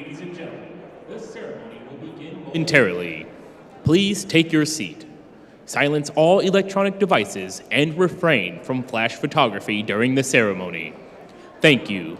Ladies and gentlemen, the ceremony will begin momentarily. Please take your seat. Silence all electronic devices and refrain from flash photography during the ceremony. Thank you.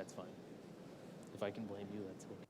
That's fine. If I can blame you, that's okay.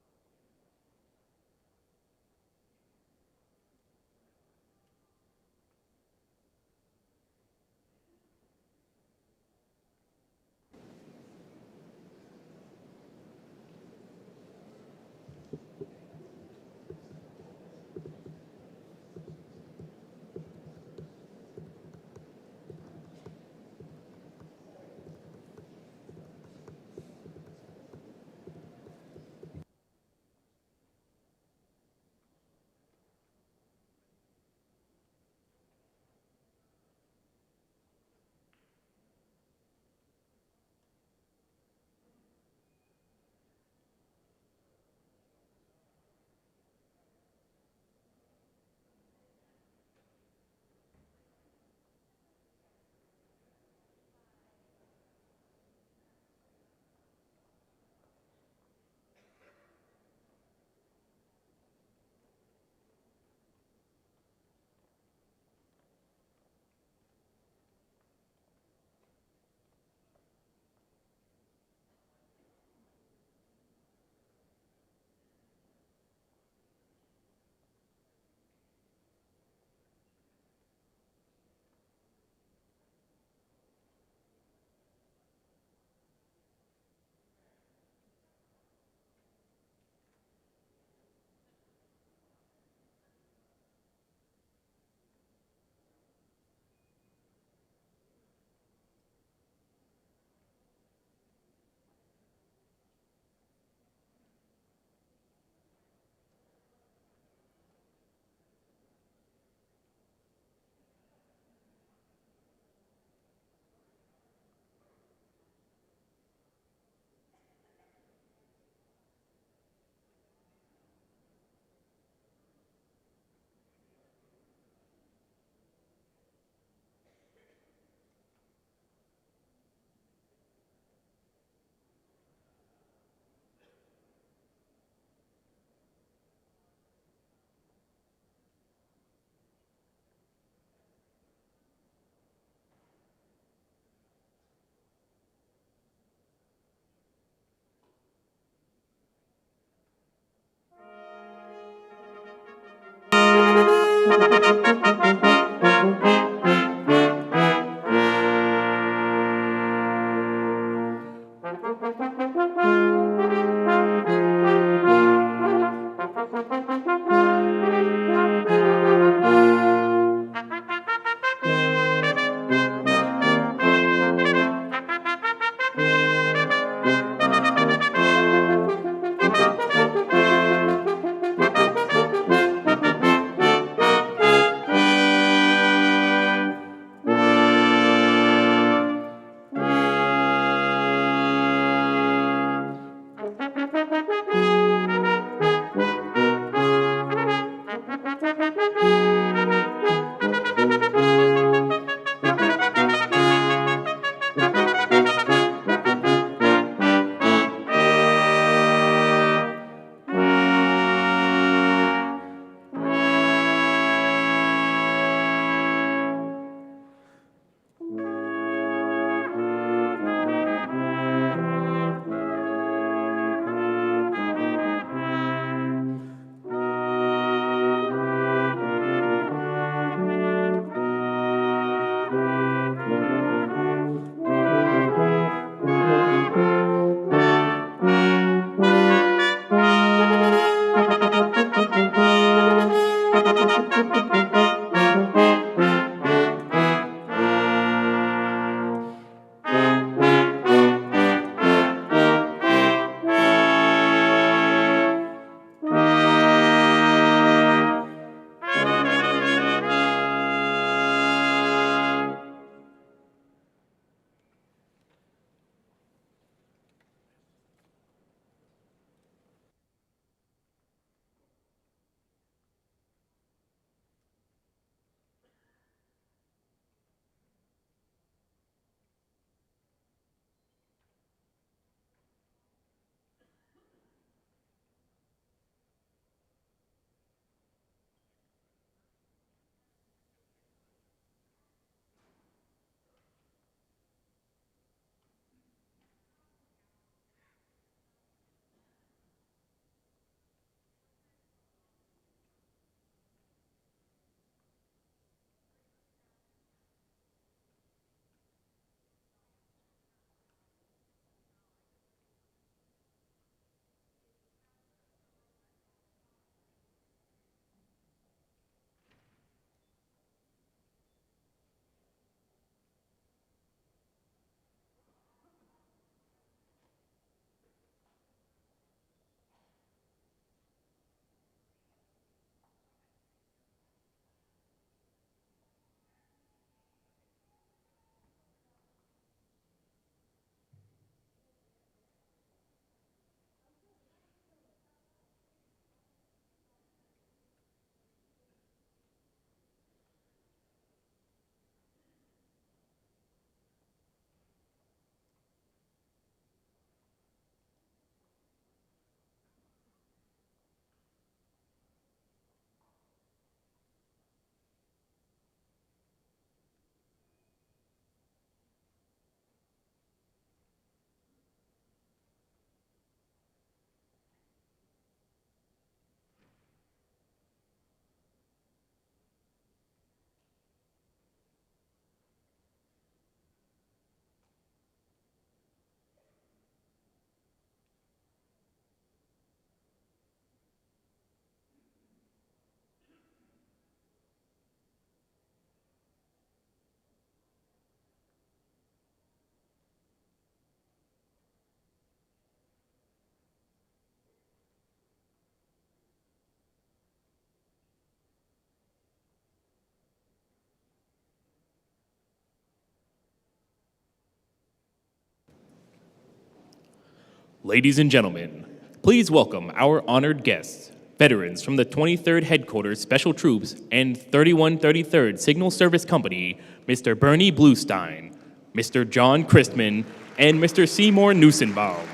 Ladies and gentlemen, please welcome our honored guests, veterans from the 23rd Headquarters Special Troops and 3133rd Signal Service Company, Mr. Bernie Bluestein, Mr. John Christman, and Mr. Seymour Newsenbaum.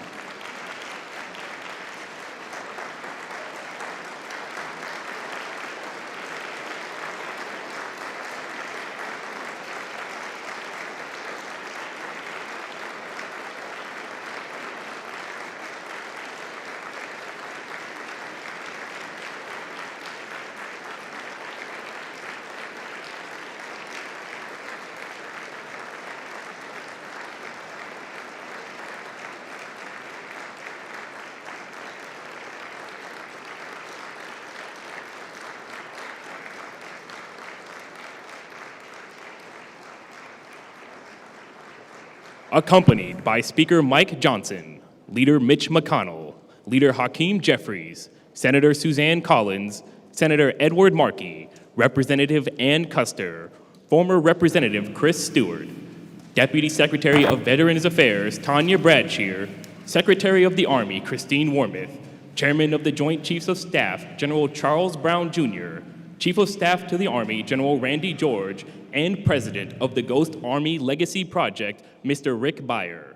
accompanied by Speaker Mike Johnson, Leader Mitch McConnell, Leader Hakeem Jeffries, Senator Suzanne Collins, Senator Edward Markey, Representative Ann Kuster, former Representative Chris Stewart, Deputy Secretary of Veterans Affairs Tanya Bradshear, Secretary of the Army Christine Wormuth, Chairman of the Joint Chiefs of Staff General Charles Brown Jr., Chief of Staff to the Army General Randy George, and President of the Ghost Army Legacy Project Mr. Rick Beyer.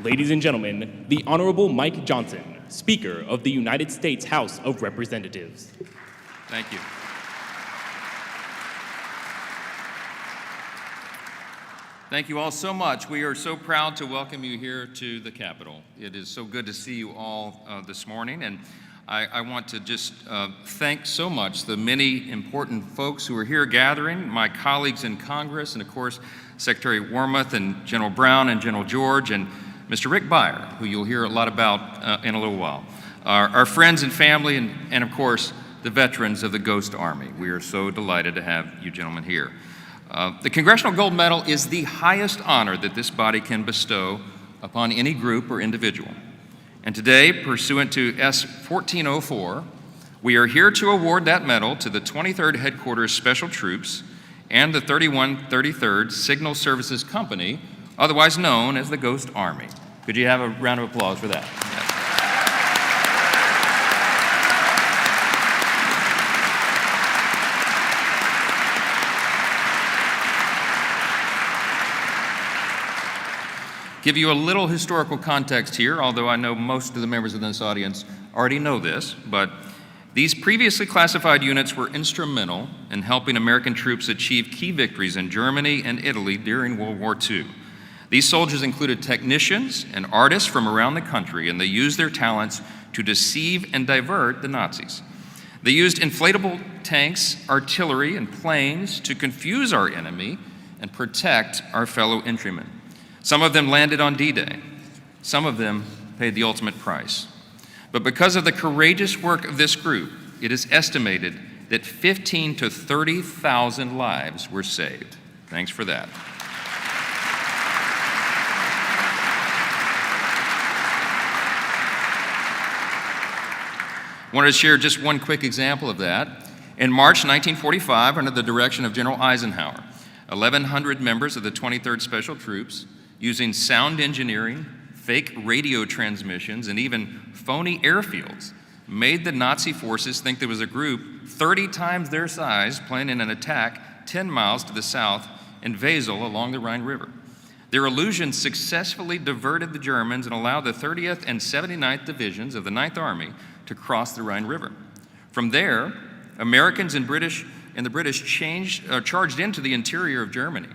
Ladies and gentlemen, the Honorable Mike Johnson, Speaker of the United States House of Representatives. Thank you. Thank you all so much. We are so proud to welcome you here to the Capitol. It is so good to see you all this morning, and I want to just thank so much the many important folks who are here gathering, my colleagues in Congress, and of course, Secretary Wormuth and General Brown and General George, and Mr. Rick Beyer, who you'll hear a lot about in a little while. Our friends and family, and of course, the veterans of the Ghost Army. We are so delighted to have you gentlemen here. The Congressional Gold Medal is the highest honor that this body can bestow upon any group or individual. And today, pursuant to S 1404, we are here to award that medal to the 23rd Headquarters Special Troops and the 3133rd Signal Services Company, otherwise known as the Ghost Army. Could you have a round of applause for that? Yes. Give you a little historical context here, although I know most of the members of this audience already know this, but these previously classified units were instrumental in helping American troops achieve key victories in Germany and Italy during World War II. These soldiers included technicians and artists from around the country, and they used their talents to deceive and divert the Nazis. They used inflatable tanks, artillery, and planes to confuse our enemy and protect our fellow entrymen. Some of them landed on D-Day. Some of them paid the ultimate price. But because of the courageous work of this group, it is estimated that 15,000 to 30,000 lives were saved. Thanks for that. I wanted to share just one quick example of that. In March 1945, under the direction of General Eisenhower, 1,100 members of the 23rd Special Troops, using sound engineering, fake radio transmissions, and even phony airfields, made the Nazi forces think there was a group 30 times their size planning an attack 10 miles to the south in Wesel along the Rhine River. Their illusion successfully diverted the Germans and allowed the 30th and 79th Divisions of the 9th Army to cross the Rhine River. From there, Americans and the British charged into the interior of Germany,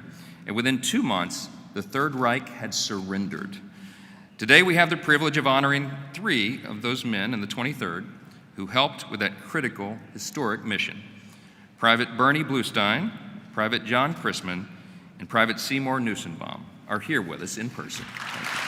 and within 2 months, the Third Reich had surrendered. Today, we have the privilege of honoring 3 of those men in the 23rd who helped with that critical, historic mission. Private Bernie Bluestein, Private John Chrisman, and Private Seymour Nussenbaum are here with us in person. Thank you.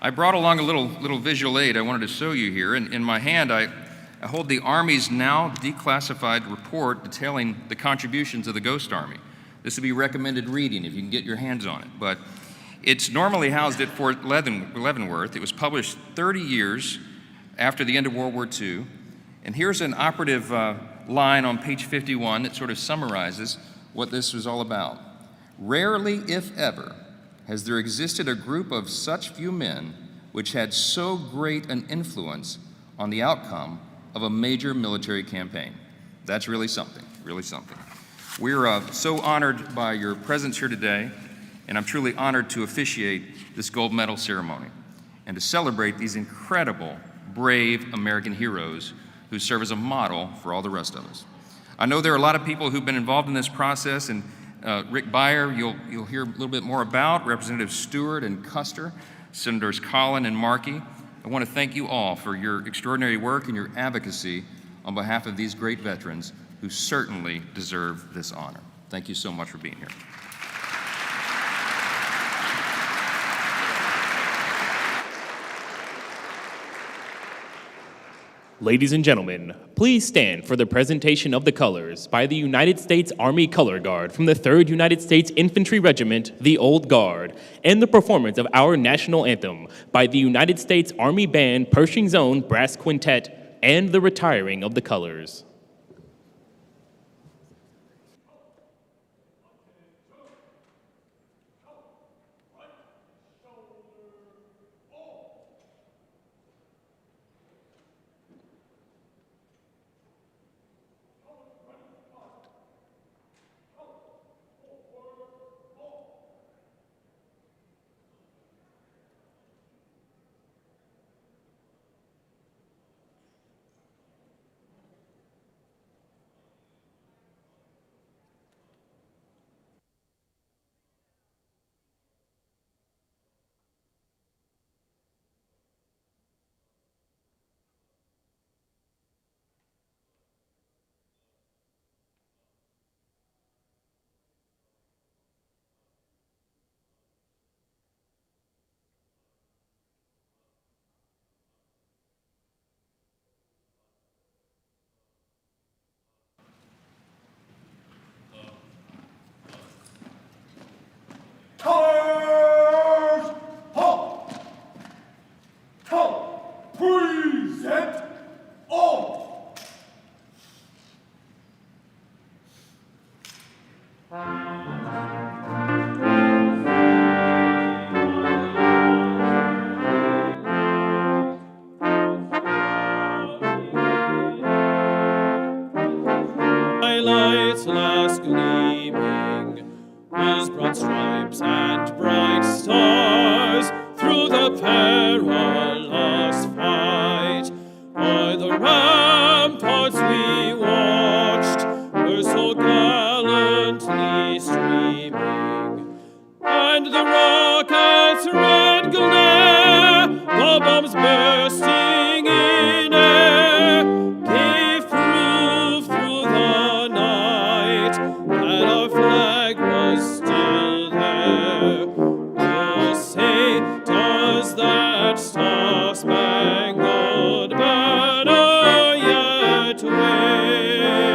I brought along a little visual aid I wanted to show you here. In my hand, I hold the Army's now declassified report detailing the contributions of the Ghost Army. This would be recommended reading if you can get your hands on it. But it's normally housed at Fort Leavenworth. It was published 30 years after the end of World War II. And here's an operative line on page 51 that sort of summarizes what this was all about. Rarely, if ever, has there existed a group of such few men which had so great an influence on the outcome of a major military campaign. That's really something, really something. We're so honored by your presence here today, and I'm truly honored to officiate this gold medal ceremony and to celebrate these incredible, brave American heroes who serve as a model for all the rest of us. I know there are a lot of people who've been involved in this process, and Rick Beyer, you'll hear a little bit more about, Representative Stewart and Kuster, Senators Collins and Markey. I want to thank you all for your extraordinary work and your advocacy on behalf of these great veterans who certainly deserve this honor. Thank you so much for being here. Ladies and gentlemen, please stand for the presentation of the colors by the United States Army Color Guard from the 3rd United States Infantry Regiment, the Old Guard, and the performance of our national anthem by the United States Army Band Pershing's Own Brass Quintet and the retiring of the colors. Colors, halt! Color, present, all! Lights last gleaming as broad stripes and bright stars through the perilous fight. By the ramparts we watched were so gallantly streaming, and the rockets' red glare, the bombs bursting in air, gave proof through the night that our flag was still there. Oh, say, does that star-spangled banner yet wave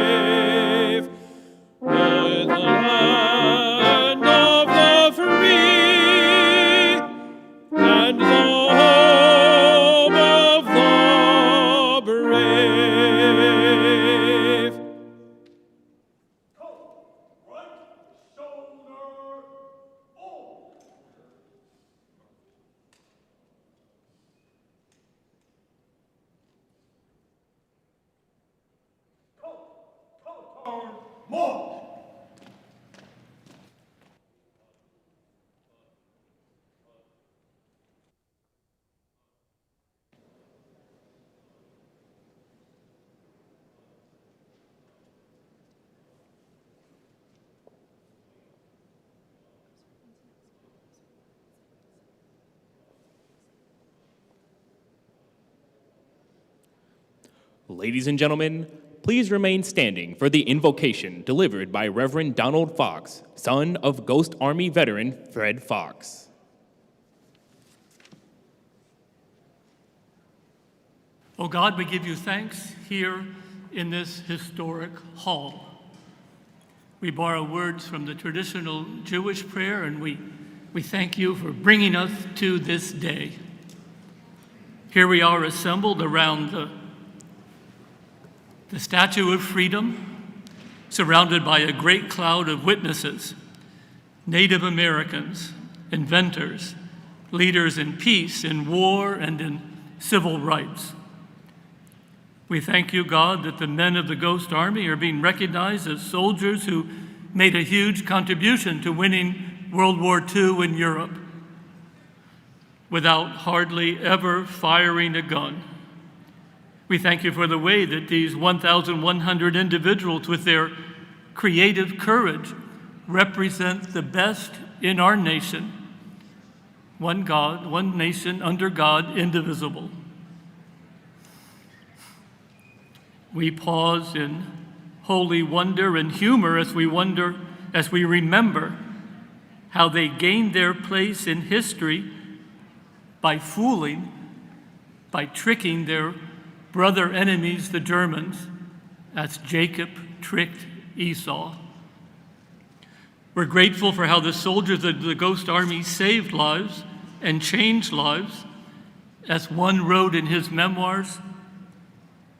o'er the land of the free and the home of the brave? Right shoulder, all! Color, march! Ladies and gentlemen, please remain standing for the invocation delivered by Reverend Donald Fox, son of Ghost Army veteran Fred Fox. Oh God, we give you thanks here in this historic hall. We borrow words from the traditional Jewish prayer, and we thank you for bringing us to this day. Here we are assembled around the Statue of Freedom, surrounded by a great cloud of witnesses, Native Americans, inventors, leaders in peace, in war, and in civil rights. We thank you, God, that the men of the Ghost Army are being recognized as soldiers who made a huge contribution to winning World War II in Europe without hardly ever firing a gun. We thank you for the way that these 1,100 individuals with their creative courage represent the best in our nation. One God, one nation, under God, indivisible. We pause in holy wonder and humor as we remember how they gained their place in history by tricking their brother enemies, the Germans, as Jacob tricked Esau. We're grateful for how the soldiers of the Ghost Army saved lives and changed lives. As one wrote in his memoirs,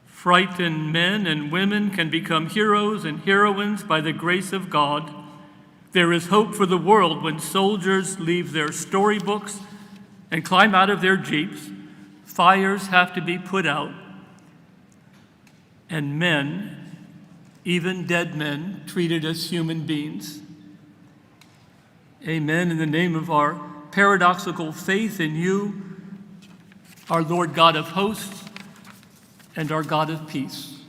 frightened men and women can become heroes and heroines by the grace of God. There is hope for the world when soldiers leave their storybooks and climb out of their jeeps. Fires have to be put out, and men, even dead men, treated as human beings. Amen. In the name of our paradoxical faith in you, our Lord God of hosts and our God of peace.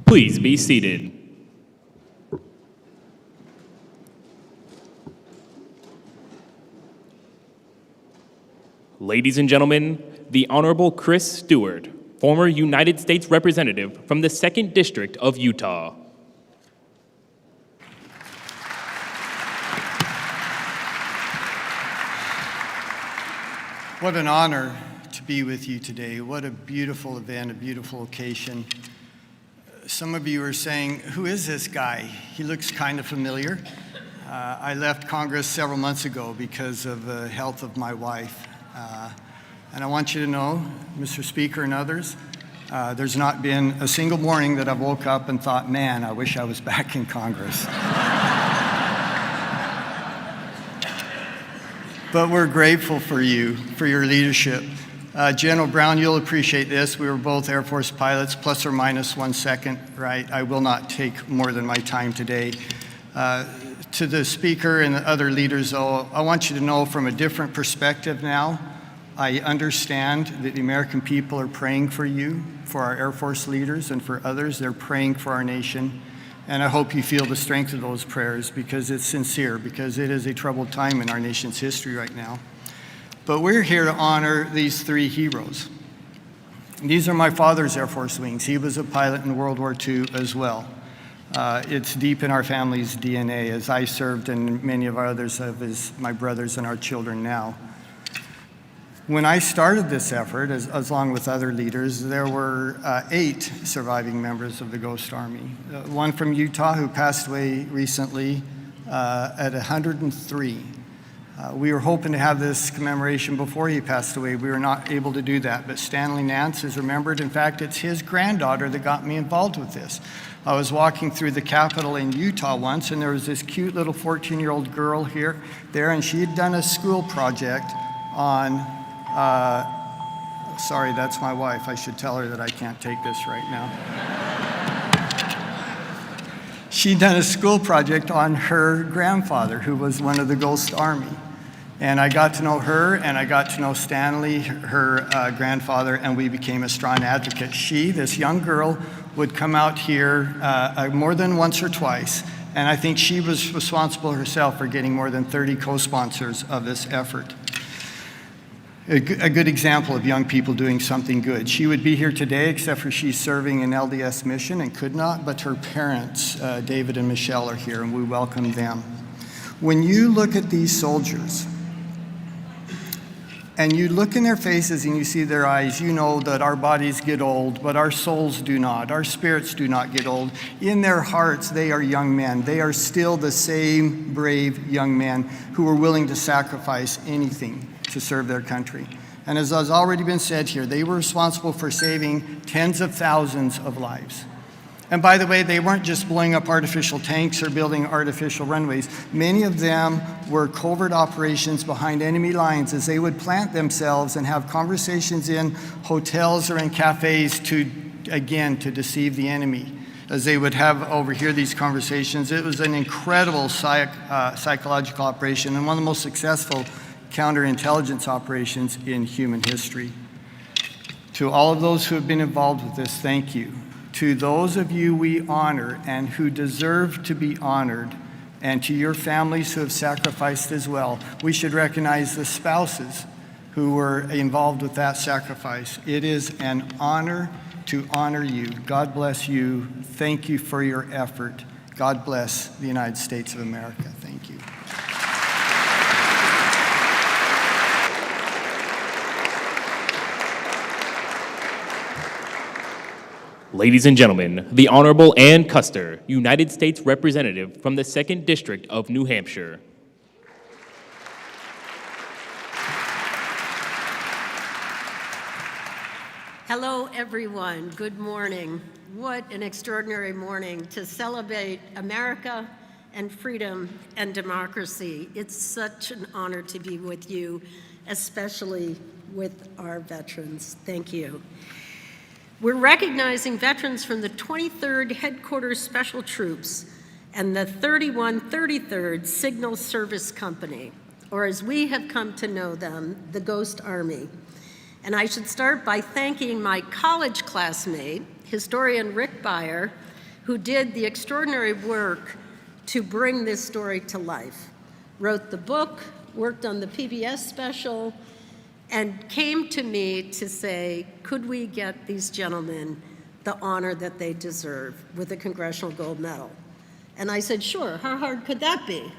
Please be seated. Ladies and gentlemen, the Honorable Chris Stewart, former United States Representative from the 2nd District of Utah. What an honor to be with you today. What a beautiful event, a beautiful occasion. Some of you are saying, who is this guy? He looks kind of familiar. I left Congress several months ago because of the health of my wife. And I want you to know, Mr. Speaker and others, there's not been a single morning that I've woke up and thought, man, I wish I was back in Congress. But we're grateful for you, for your leadership. General Brown, you'll appreciate this. We were both Air Force pilots, plus or minus 1 second, right? I will not take more than my time today. To the Speaker and the other leaders, though, I want you to know from a different perspective now, I understand that the American people are praying for you, for our Air Force leaders, and for others. They're praying for our nation. And I hope you feel the strength of those prayers because it's sincere, because it is a troubled time in our nation's history right now. But we're here to honor these 3 heroes. These are my father's Air Force wings. He was a pilot in World War II as well. It's deep in our family's DNA, as I served and many of our others have as my brothers and our children now. When I started this effort, as along with other leaders, there were 8 surviving members of the Ghost Army. One from Utah who passed away recently at 103. We were hoping to have this commemoration before he passed away. We were not able to do that, but Stanley Nance is remembered. In fact, it's his granddaughter that got me involved with this. I was walking through the Capitol in Utah once, and there was this cute little 14-year-old girl there, and she had done a school project on sorry, that's my wife. I should tell her that I can't take this right now. She'd done a school project on her grandfather, who was one of the Ghost Army. And I got to know her, and I got to know Stanley, her grandfather, and we became a strong advocate. She, this young girl, would come out here more than once or twice, and I think she was responsible herself for getting more than 30 co-sponsors of this effort. A good example of young people doing something good. She would be here today, except for she's serving an LDS mission and could not, but her parents, David and Michelle, are here, and we welcome them. When you look at these soldiers, and you look in their faces and you see their eyes, you know that our bodies get old, but our souls do not. Our spirits do not get old. In their hearts, they are young men. They are still the same brave young men who are willing to sacrifice anything to serve their country. And as has already been said here, they were responsible for saving tens of thousands of lives. And by the way, they weren't just blowing up artificial tanks or building artificial runways. Many of them were covert operations behind enemy lines as they would plant themselves and have conversations in hotels or in cafes to deceive the enemy. As they would have overhear these conversations, it was an incredible psychological operation and one of the most successful counterintelligence operations in human history. To all of those who have been involved with this, thank you. To those of you we honor and who deserve to be honored, and to your families who have sacrificed as well, we should recognize the spouses who were involved with that sacrifice. It is an honor to honor you. God bless you. Thank you for your effort. God bless the United States of America. Thank you. Ladies and gentlemen, the Honorable Ann Kuster, United States Representative from the 2nd District of New Hampshire. Hello, everyone. Good morning. What an extraordinary morning to celebrate America and freedom and democracy. It's such an honor to be with you, especially with our veterans. Thank you. We're recognizing veterans from the 23rd Headquarters Special Troops and the 3133rd Signal Service Company, or as we have come to know them, the Ghost Army. And I should start by thanking my college classmate, historian Rick Beyer, who did the extraordinary work to bring this story to life, wrote the book, worked on the PBS special, and came to me to say, could we get these gentlemen the honor that they deserve with a Congressional Gold Medal? And I said, sure, how hard could that be?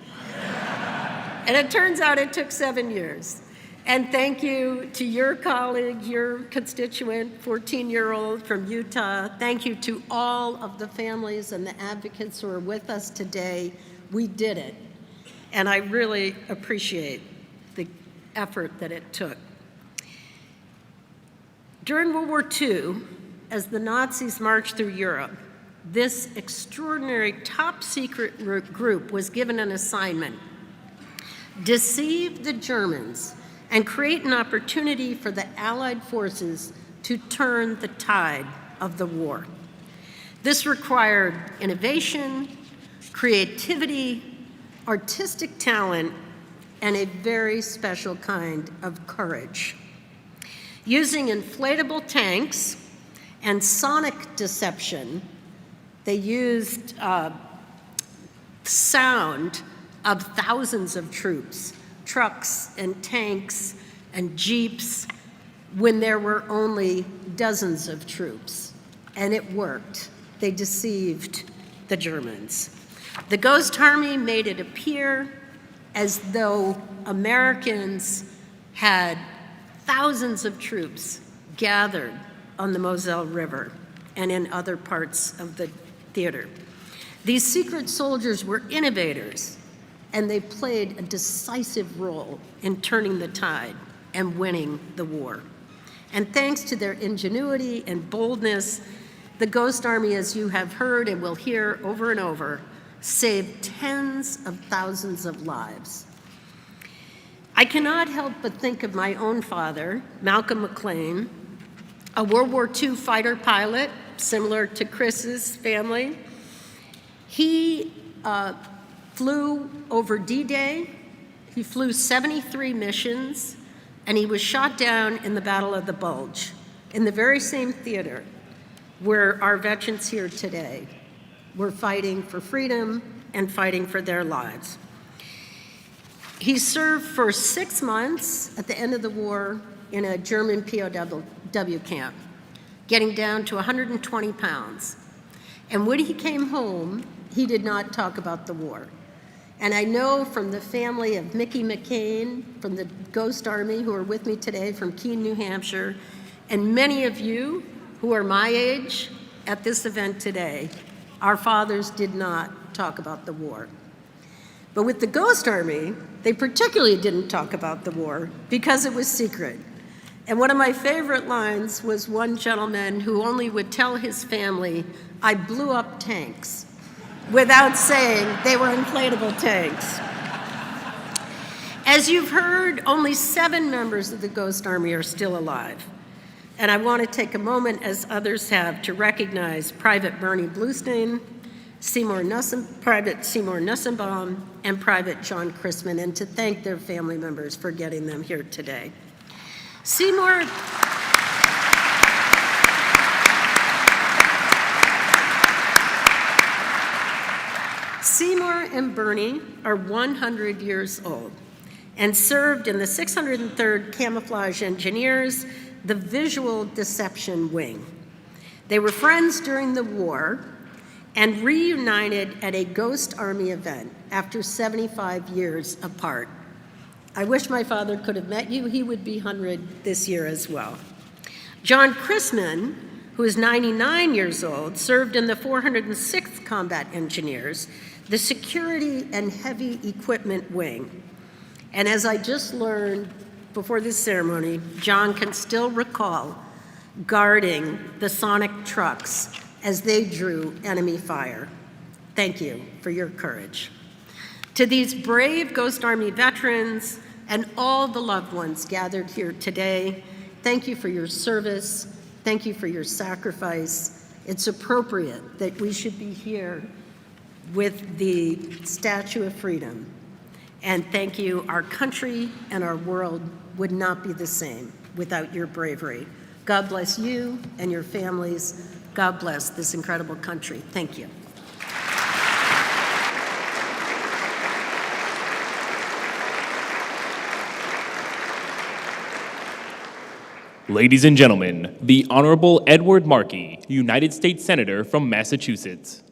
And it turns out it took 7 years. And thank you to your colleague, your constituent, 14-year-old from Utah. Thank you to all of the families and the advocates who are with us today. We did it. And I really appreciate the effort that it took. During World War II, as the Nazis marched through Europe, this extraordinary top secret group was given an assignment: deceive the Germans and create an opportunity for the Allied forces to turn the tide of the war. This required innovation, creativity, artistic talent, and a very special kind of courage. Using inflatable tanks and sonic deception, they used sound of thousands of troops, trucks and tanks and jeeps, when there were only dozens of troops. And it worked. They deceived the Germans. The Ghost Army made it appear as though Americans had thousands of troops gathered on the Moselle River and in other parts of the theater. These secret soldiers were innovators, and they played a decisive role in turning the tide and winning the war. And thanks to their ingenuity and boldness, the Ghost Army, as you have heard and will hear over and over, saved tens of thousands of lives. I cannot help but think of my own father, Malcolm McLean, a World War II fighter pilot, similar to Chris's family. He flew over D-Day. He flew 73 missions, and he was shot down in the Battle of the Bulge, in the very same theater where our veterans here today were fighting for freedom and fighting for their lives. He served for 6 months at the end of the war in a German POW camp, getting down to 120 pounds. And when he came home, he did not talk about the war. And I know from the family of Mickey McCain, from the Ghost Army, who are with me today from Keene, New Hampshire, and many of you who are my age at this event today, our fathers did not talk about the war. But with the Ghost Army, they particularly didn't talk about the war because it was secret. And one of my favorite lines was one gentleman who only would tell his family, "I blew up tanks," without saying they were inflatable tanks. As you've heard, only 7 members of the Ghost Army are still alive. And I want to take a moment, as others have, to recognize Private Bernie Bluestein, Private Seymour Nussenbaum, and Private John Chrisman, and to thank their family members for getting them here today. Seymour and Bernie are 100 years old and served in the 603rd Camouflage Engineers, the Visual Deception Wing. They were friends during the war and reunited at a Ghost Army event after 75 years apart. I wish my father could have met you. He would be 100 this year as well. John Chrisman, who is 99 years old, served in the 406th Combat Engineers, the Security and Heavy Equipment Wing. And as I just learned before this ceremony, John can still recall guarding the Sonic trucks as they drew enemy fire. Thank you for your courage. To these brave Ghost Army veterans and all the loved ones gathered here today, thank you for your service. Thank you for your sacrifice. It's appropriate that we should be here with the Statue of Freedom. And thank you. Our country and our world would not be the same without your bravery. God bless you and your families. God bless this incredible country. Thank you. Ladies and gentlemen, the Honorable Edward Markey, United States Senator from Massachusetts.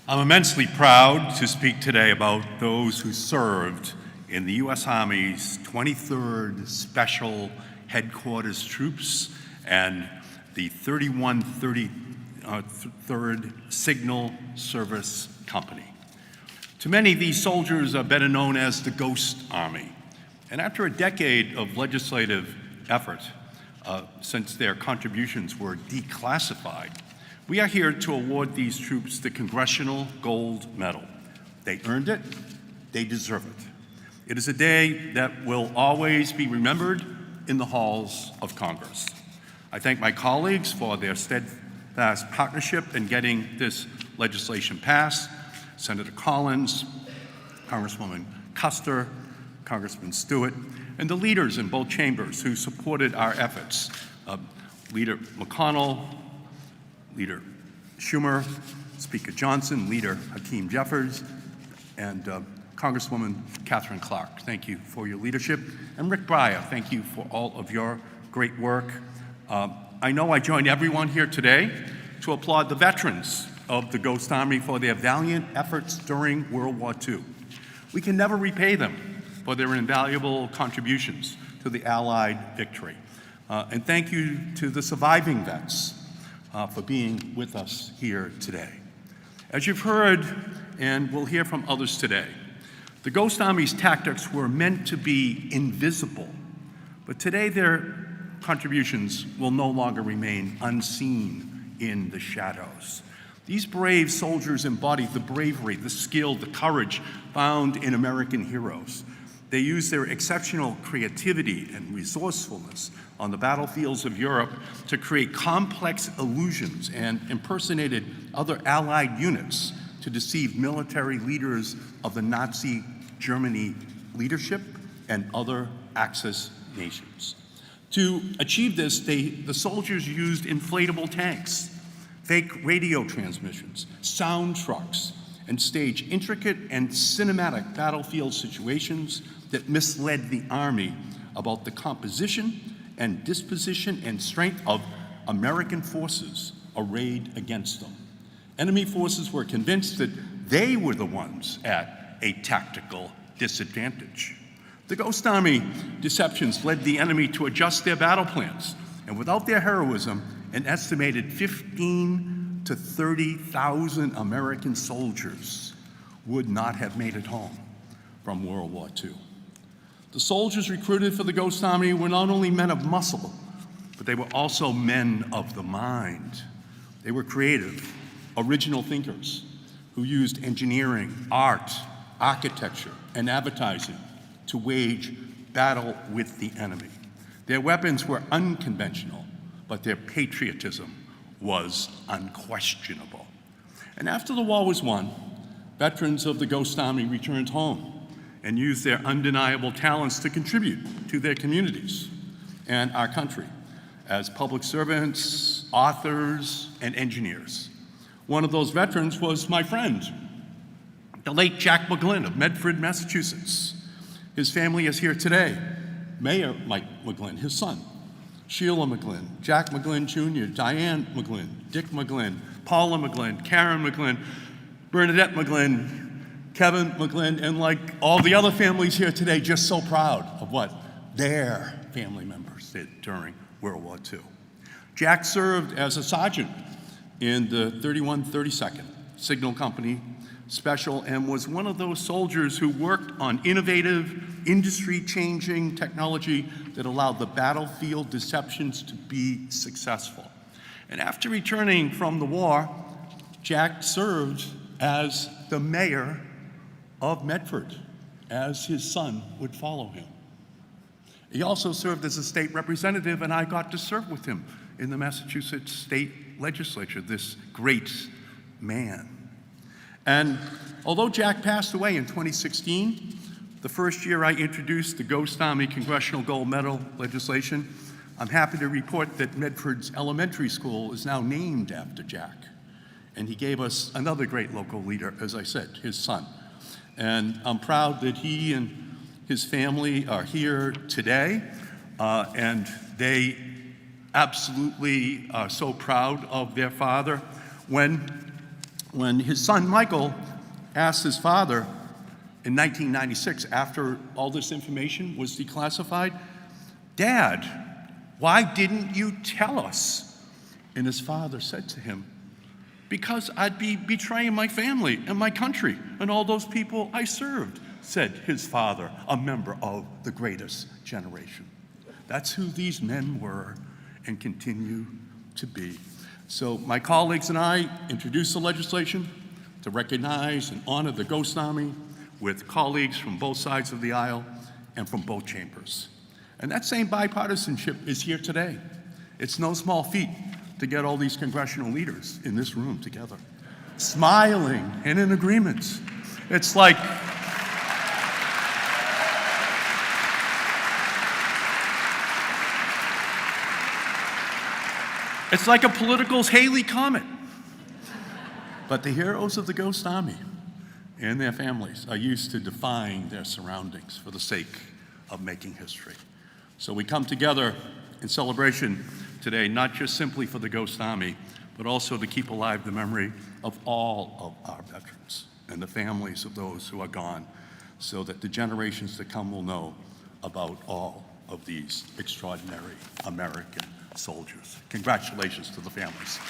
I'm immensely proud to speak today about those who served in the U.S. Army's 23rd Special Headquarters Troops and the 3133rd Signal Service Company. To many, these soldiers are better known as the Ghost Army. And after a decade of legislative effort, since their contributions were declassified, we are here to award these troops the Congressional Gold Medal. They earned it, they deserve it. It is a day that will always be remembered in the halls of Congress. I thank my colleagues for their steadfast partnership in getting this legislation passed. Senator Collins, Congresswoman Kuster, Congressman Stewart, and the leaders in both chambers who supported our efforts. Leader McConnell, Leader Schumer, Speaker Johnson, Leader Hakeem, Jeffries, and Congresswoman Catherine Clark. Thank you for your leadership. And Rick Breyer, thank you for all of your great work. I know I join everyone here today to applaud the veterans of the Ghost Army for their valiant efforts during World War II. We can never repay them for their invaluable contributions to the Allied victory. And thank you to the surviving vets for being with us here today. As you've heard, and we'll hear from others today, the Ghost Army's tactics were meant to be invisible, but today their contributions will no longer remain unseen in the shadows. These brave soldiers embodied the bravery, the skill, the courage found in American heroes. They used their exceptional creativity and resourcefulness on the battlefields of Europe to create complex illusions and impersonated other Allied units to deceive military leaders of the Nazi Germany leadership and other Axis nations. To achieve this, the soldiers used inflatable tanks, fake radio transmissions, sound trucks, and staged intricate and cinematic battlefield situations that misled the Army about the composition and disposition and strength of American forces arrayed against them. Enemy forces were convinced that they were the ones at a tactical disadvantage. The Ghost Army deceptions led the enemy to adjust their battle plans, and without their heroism, an estimated 15 to 30,000 American soldiers would not have made it home from World War II. The soldiers recruited for the Ghost Army were not only men of muscle, but they were also men of the mind. They were creative, original thinkers who used engineering, art, architecture, and advertising to wage battle with the enemy. Their weapons were unconventional, but their patriotism was unquestionable. And after the war was won, veterans of the Ghost Army returned home and used their undeniable talents to contribute to their communities and our country as public servants, authors, and engineers. One of those veterans was my friend, the late Jack McGlynn of Medford, Massachusetts. His family is here today. Mayor Mike McGlynn, his son, Sheila McGlynn, Jack McGlynn Jr., Diane McGlynn, Dick McGlynn, Paula McGlynn, Karen McGlynn, Bernadette McGlynn, Kevin McGlynn, and like all the other families here today, just so proud of what their family members did during World War II. Jack served as a sergeant in the 3132nd Signal Company Special and was one of those soldiers who worked on innovative, industry-changing technology that allowed the battlefield deceptions to be successful. And after returning from the war, Jack served as the mayor of Medford, as his son would follow him. He also served as a state representative, and I got to serve with him in the Massachusetts State Legislature, this great man. And although Jack passed away in 2016, the first year I introduced the Ghost Army Congressional Gold Medal legislation, I'm happy to report that Medford's elementary school is now named after Jack. And he gave us another great local leader, as I said, his son. And I'm proud that he and his family are here today, and they absolutely are so proud of their father. When his son Michael asked his father in 1996, after all this information was declassified, "Dad, why didn't you tell us?" And his father said to him, "Because I'd be betraying my family and my country and all those people I served," said his father, a member of the greatest generation. That's who these men were and continue to be. So my colleagues and I introduced the legislation to recognize and honor the Ghost Army with colleagues from both sides of the aisle and from both chambers. And that same bipartisanship is here today. It's no small feat to get all these congressional leaders in this room together, smiling and in agreement. It's like it's like a political's Haley Comet. But the heroes of the Ghost Army and their families are used to defying their surroundings for the sake of making history. So we come together in celebration today, not just simply for the Ghost Army, but also to keep alive the memory of all of our veterans and the families of those who are gone, so that the generations to come will know about all of these extraordinary American soldiers. Congratulations to the families.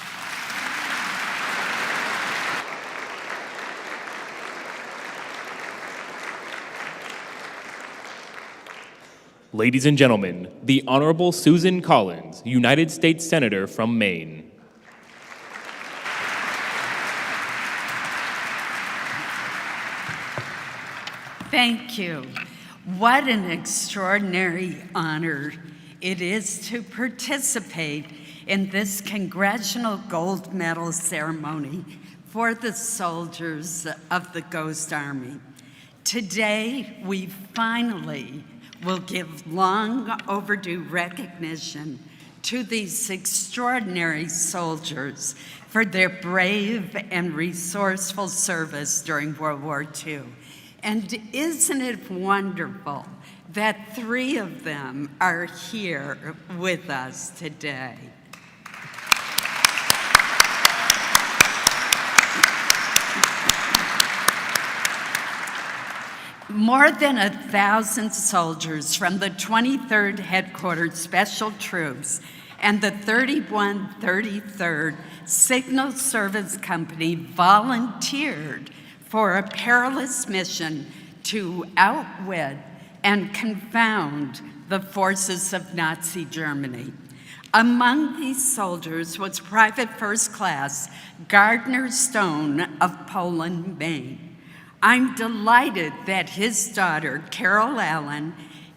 Ladies and gentlemen, the Honorable Susan Collins, United States Senator from Maine. Thank you. What an extraordinary honor it is to participate in this Congressional Gold Medal Ceremony for the soldiers of the Ghost Army. Today, we finally will give long overdue recognition to these extraordinary soldiers for their brave and resourceful service during World War II. And isn't it wonderful that 3 of them are here with us today? More than 1,000 soldiers from the 23rd Headquarters Special Troops and the 3133rd Signal Service Company volunteered for a perilous mission to outwit and confound the forces of Nazi Germany. Among these soldiers was Private First Class Gardner Stone of Poland, Maine. I'm delighted that his daughter, Carol Allen,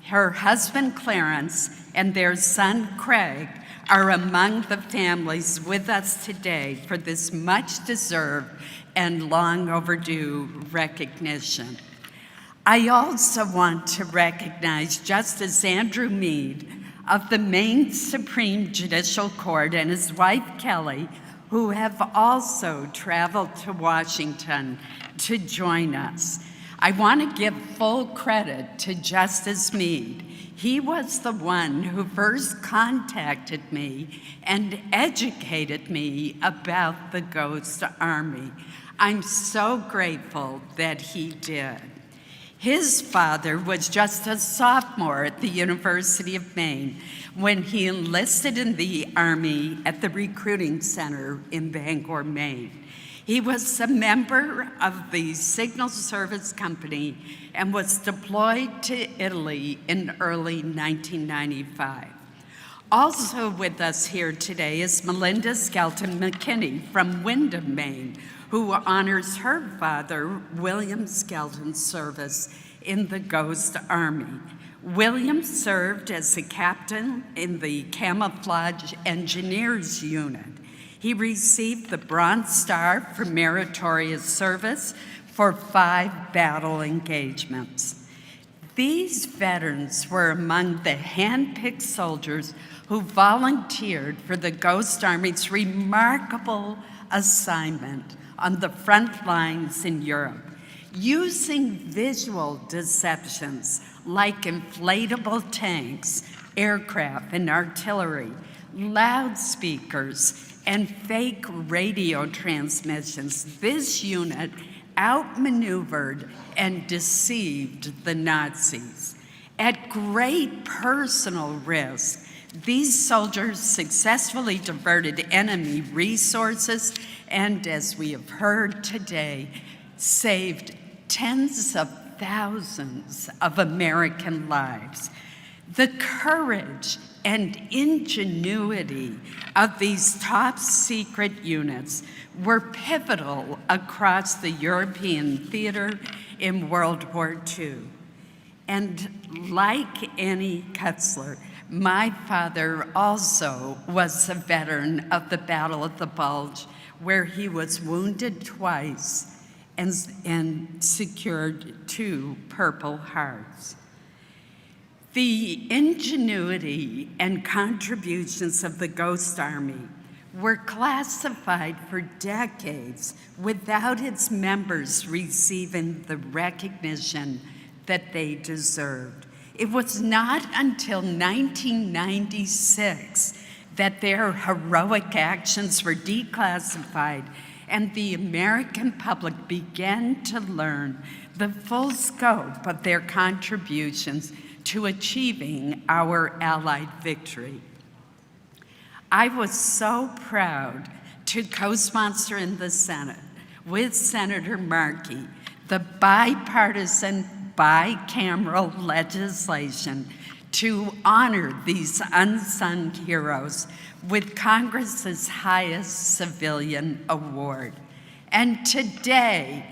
her husband, Clarence, and their son, Craig, are among the families with us today for this much-deserved and long overdue recognition. I also want to recognize Justice Andrew Mead of the Maine Supreme Judicial Court and his wife, Kelly, who have also traveled to Washington to join us. I want to give full credit to Justice Meade. He was the one who first contacted me and educated me about the Ghost Army. I'm so grateful that he did. His father was just a sophomore at the University of Maine when he enlisted in the Army at the recruiting center in Bangor, Maine. He was a member of the Signal Service Company and was deployed to Italy in early 1995. Also with us here today is Melinda Skelton McKinney from Windham, Maine, who honors her father, William Skelton's service in the Ghost Army. William served as a captain in the Camouflage Engineers Unit. He received the Bronze Star for meritorious service for 5 battle engagements. These veterans were among the hand-picked soldiers who volunteered for the Ghost Army's remarkable assignment on the front lines in Europe, using visual deceptions like inflatable tanks, aircraft and artillery, loudspeakers, and fake radio transmissions. This unit outmaneuvered and deceived the Nazis. At great personal risk, these soldiers successfully diverted enemy resources and, as we have heard today, saved tens of thousands of American lives. The courage and ingenuity of these top secret units were pivotal across the European theater in World War II. And like Annie Kutzler, my father also was a veteran of the Battle of the Bulge, where he was wounded twice and secured 2 Purple Hearts. The ingenuity and contributions of the Ghost Army were classified for decades without its members receiving the recognition that they deserved. It was not until 1996 that their heroic actions were declassified and the American public began to learn the full scope of their contributions to achieving our Allied victory. I was so proud to co-sponsor in the Senate with Senator Markey the bipartisan, bicameral legislation to honor these unsung heroes with Congress's highest civilian award. And today,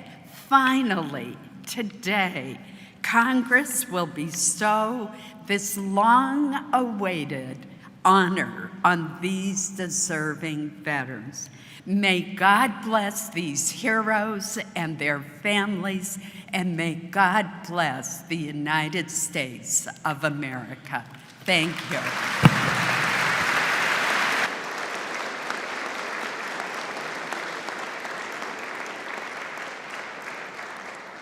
finally, today, Congress will bestow this long-awaited honor on these deserving veterans. May God bless these heroes and their families, and may God bless the United States of America. Thank you.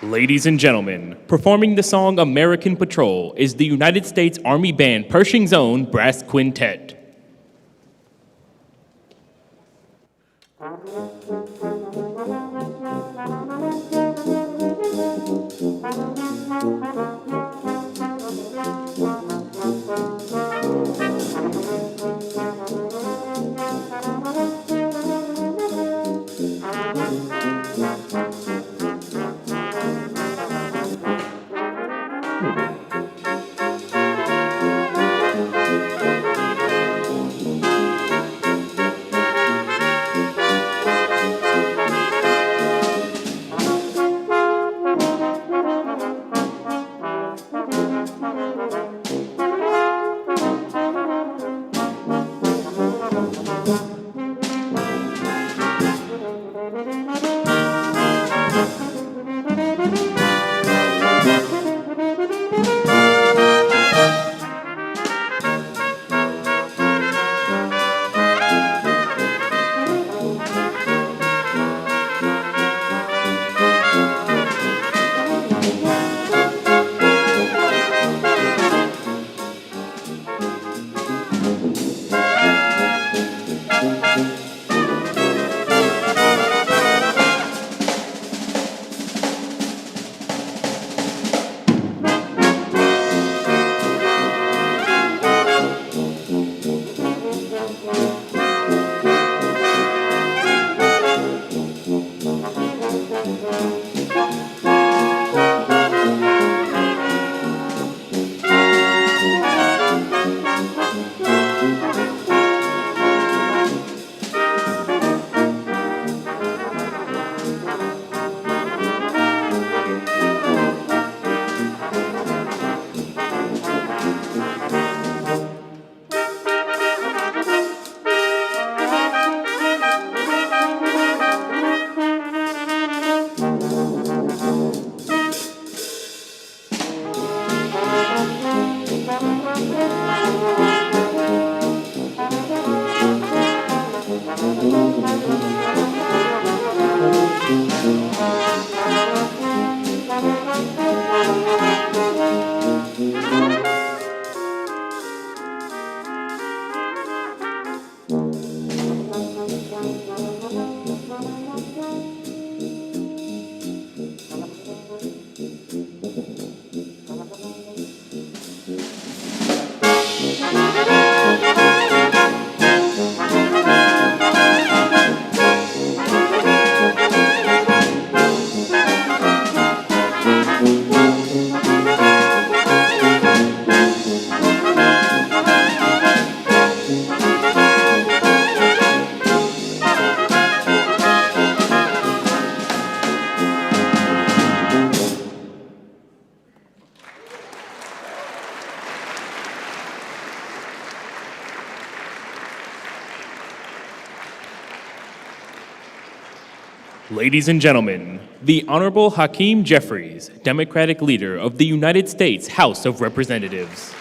Ladies and gentlemen, performing the song American Patrol is the United States Army Band Pershing's Own Brass Quintet. Ladies and gentlemen, the Honorable Hakeem Jeffries, Democratic Leader of the United States House of Representatives.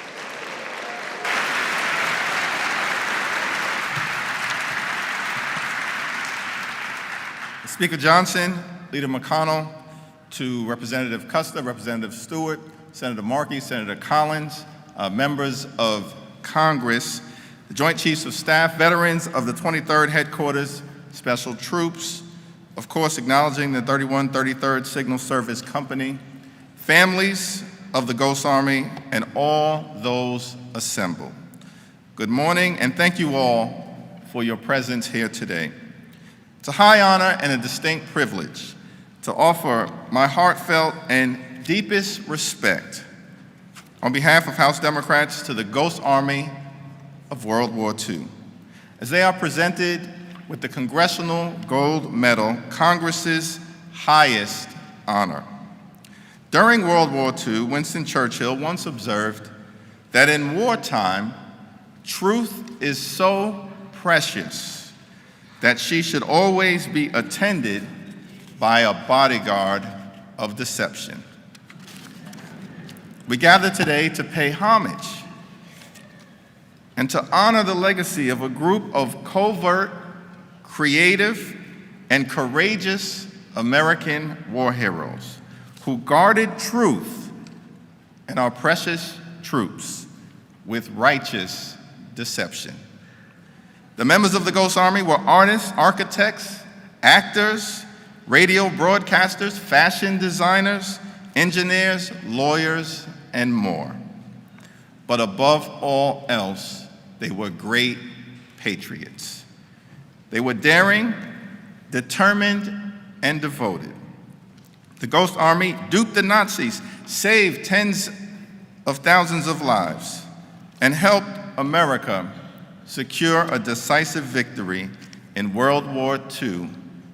Speaker Johnson, Leader McConnell, to Representative Kuster, Representative Stewart, Senator Markey, Senator Collins, members of Congress, the Joint Chiefs of Staff, veterans of the 23rd Headquarters, Special Troops, of course acknowledging the 3133rd Signal Service Company, families of the Ghost Army, and all those assembled. Good morning, and thank you all for your presence here today. It's a high honor and a distinct privilege to offer my heartfelt and deepest respect on behalf of House Democrats to the Ghost Army of World War II, as they are presented with the Congressional Gold Medal, Congress's highest honor. During World War II, Winston Churchill once observed that in wartime, truth is so precious that she should always be attended by a bodyguard of deception. We gather today to pay homage and to honor the legacy of a group of covert, creative, and courageous American war heroes who guarded truth and our precious troops with righteous deception. The members of the Ghost Army were artists, architects, actors, radio broadcasters, fashion designers, engineers, lawyers, and more. But above all else, they were great patriots. They were daring, determined, and devoted. The Ghost Army duped the Nazis, saved tens of thousands of lives, and helped America secure a decisive victory in World War II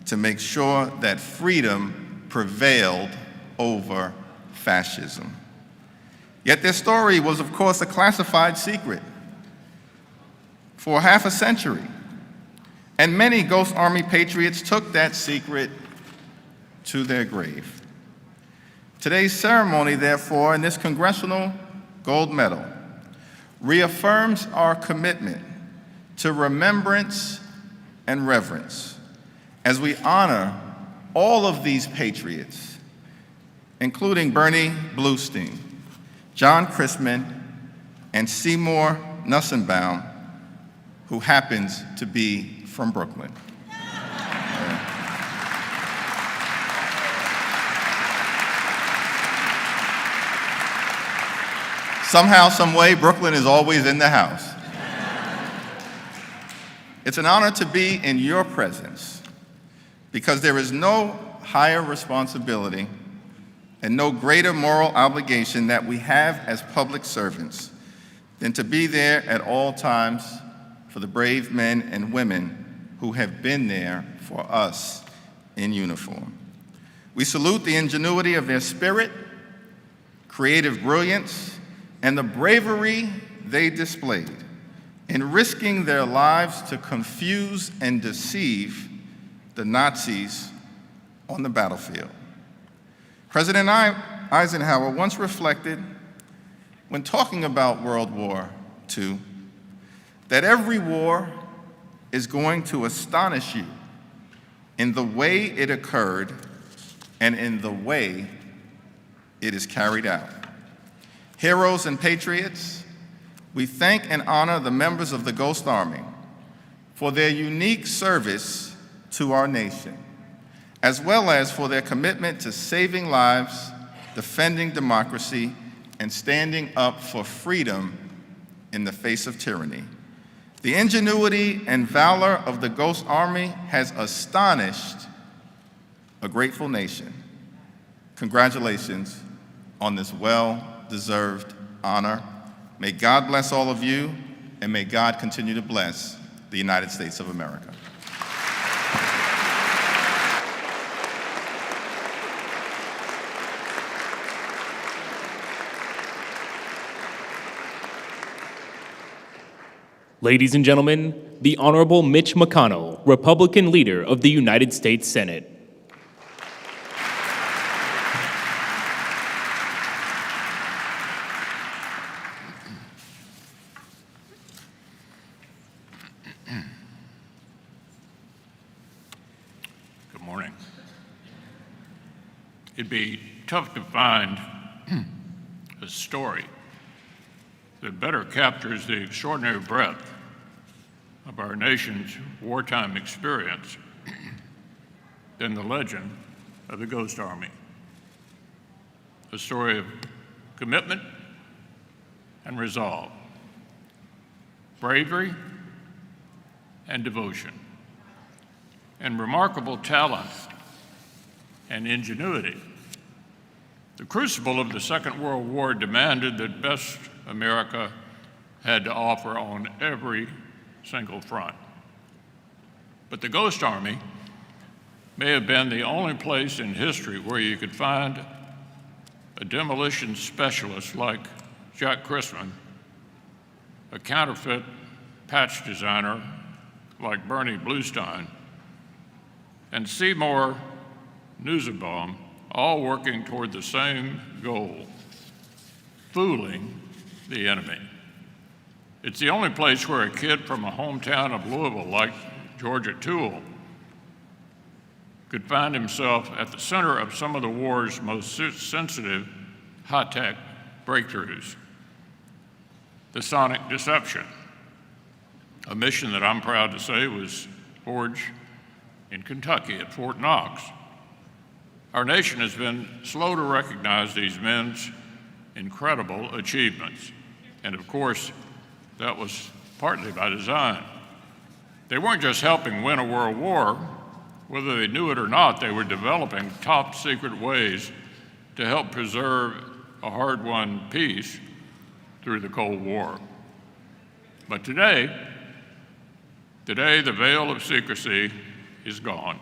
to make sure that freedom prevailed over fascism. Yet their story was, of course, a classified secret for half a century. And many Ghost Army patriots took that secret to their grave. Today's ceremony, therefore, and this Congressional Gold Medal reaffirms our commitment to remembrance and reverence as we honor all of these patriots, including Bernie Bluestein, John Christman, and Seymour Nussenbaum, who happens to be from Brooklyn. Somehow, some way, Brooklyn is always in the house. It's an honor to be in your presence because there is no higher responsibility and no greater moral obligation that we have as public servants than to be there at all times for the brave men and women who have been there for us in uniform. We salute the ingenuity of their spirit, creative brilliance, and the bravery they displayed in risking their lives to confuse and deceive the Nazis on the battlefield. President Eisenhower once reflected, when talking about World War II, that every war is going to astonish you in the way it occurred and in the way it is carried out. Heroes and patriots, we thank and honor the members of the Ghost Army for their unique service to our nation, as well as for their commitment to saving lives, defending democracy, and standing up for freedom in the face of tyranny. The ingenuity and valor of the Ghost Army has astonished a grateful nation. Congratulations on this well-deserved honor. May God bless all of you, and may God continue to bless the United States of America. Ladies and gentlemen, the Honorable Mitch McConnell, Republican Leader of the United States Senate. it'd be tough to find a story that better captures the extraordinary breadth of our nation's wartime experience than the legend of the Ghost Army. A story of commitment and resolve, bravery and devotion, and remarkable talent and ingenuity. The crucible of the Second World War demanded that best America had to offer on every single front. But the Ghost Army may have been the only place in history where you could find a demolition specialist like Jack Christman, a counterfeit patch designer like Bernie Bluestein, and Seymour Newsenbaum, all working toward the same goal, fooling the enemy. It's the only place where a kid from a hometown of Louisville like Georgia Toole could find himself at the center of some of the war's most sensitive high-tech breakthroughs. The sonic deception, a mission that I'm proud to say was forged in Kentucky at Fort Knox. Our nation has been slow to recognize these men's incredible achievements. And of course, that was partly by design. They weren't just helping win a world war. Whether they knew it or not, they were developing top secret ways to help preserve a hard-won peace through the Cold War. But today, the veil of secrecy is gone.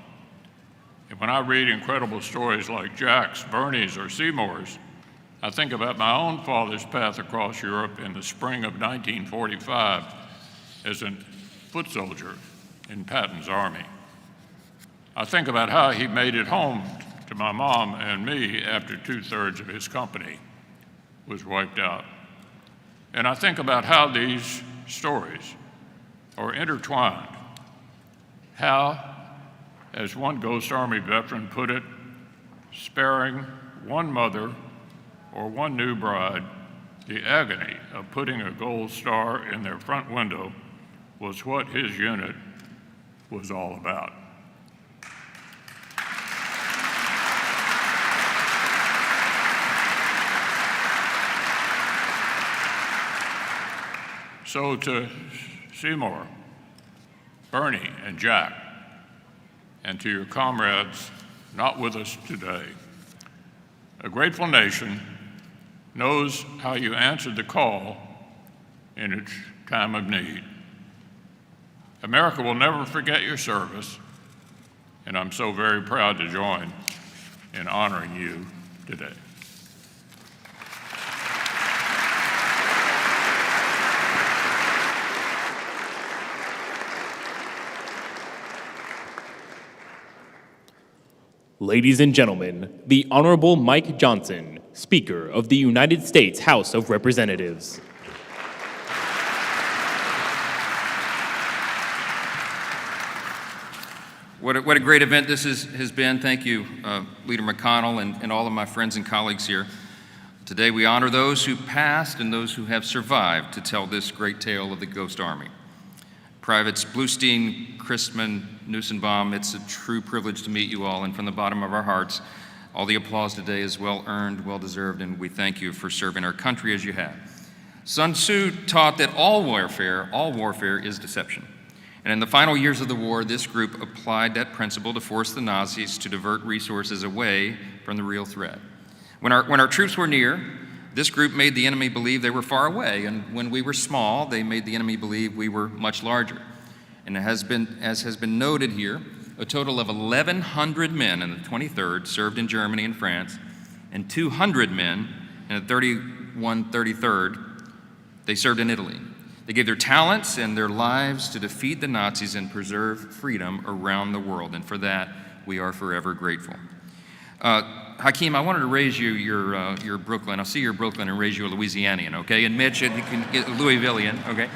And when I read incredible stories like Jack's, Bernie's, or Seymour's, I think about my own father's path across Europe in the spring of 1945 as a foot soldier in Patton's army. I think about how he made it home to my mom and me after 2/3 of his company was wiped out. And I think about how these stories are intertwined, how, as one Ghost Army veteran put it, sparing one mother or one new bride the agony of putting a gold star in their front window was what his unit was all about. So to Seymour, Bernie, and Jack, and to your comrades not with us today, a grateful nation knows how you answered the call in its time of need. America will never forget your service, and I'm so very proud to join in honoring you today. Ladies and gentlemen, the Honorable Mike Johnson, Speaker of the United States House of Representatives. What a great event this has been. Thank you, Leader McConnell, and all of my friends and colleagues here. Today we honor those who passed and those who have survived to tell this great tale of the Ghost Army. Privates Bluestein, Christman, Newsenbaum, it's a true privilege to meet you all, and from the bottom of our hearts, all the applause today is well-earned, well-deserved, and we thank you for serving our country as you have. Sun Tzu taught that all warfare is deception. And in the final years of the war, this group applied that principle to force the Nazis to divert resources away from the real threat. When our troops were near, this group made the enemy believe they were far away, and when we were small, they made the enemy believe we were much larger. And as has been noted here, a total of 1,100 men in the 23rd served in Germany and France, and 200 men in the 33rd, they served in Italy. They gave their talents and their lives to defeat the Nazis and preserve freedom around the world, and for that, we are forever grateful. Hakeem, I wanted to raise you your Brooklyn. I'll see your Brooklyn and raise you a Louisianian, okay? And Mitch, you can get Louisvillian, okay?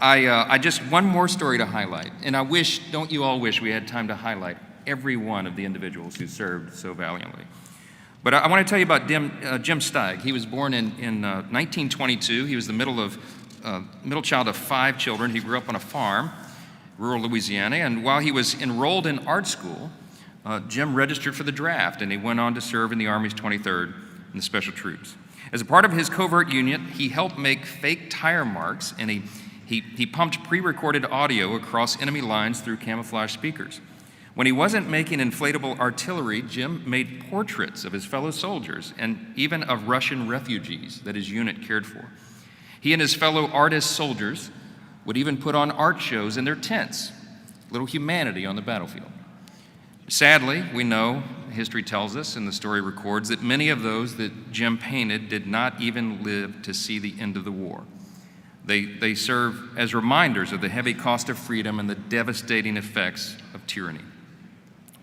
I just, one more story to highlight. And don't you all wish we had time to highlight every one of the individuals who served so valiantly. But I want to tell you about Jim Steig. He was born in 1922. He was the middle child of 5 children. He grew up on a farm, rural Louisiana, and while he was enrolled in art school, Jim registered for the draft, and he went on to serve in the Army's 23rd and the Special Troops. As a part of his covert unit, he helped make fake tire marks, and he pumped pre-recorded audio across enemy lines through camouflage speakers. When he wasn't making inflatable artillery, Jim made portraits of his fellow soldiers and even of Russian refugees that his unit cared for. He and his fellow artist soldiers would even put on art shows in their tents, little humanity on the battlefield. Sadly, we know, history tells us and the story records, that many of those that Jim painted did not even live to see the end of the war. They serve as reminders of the heavy cost of freedom and the devastating effects of tyranny.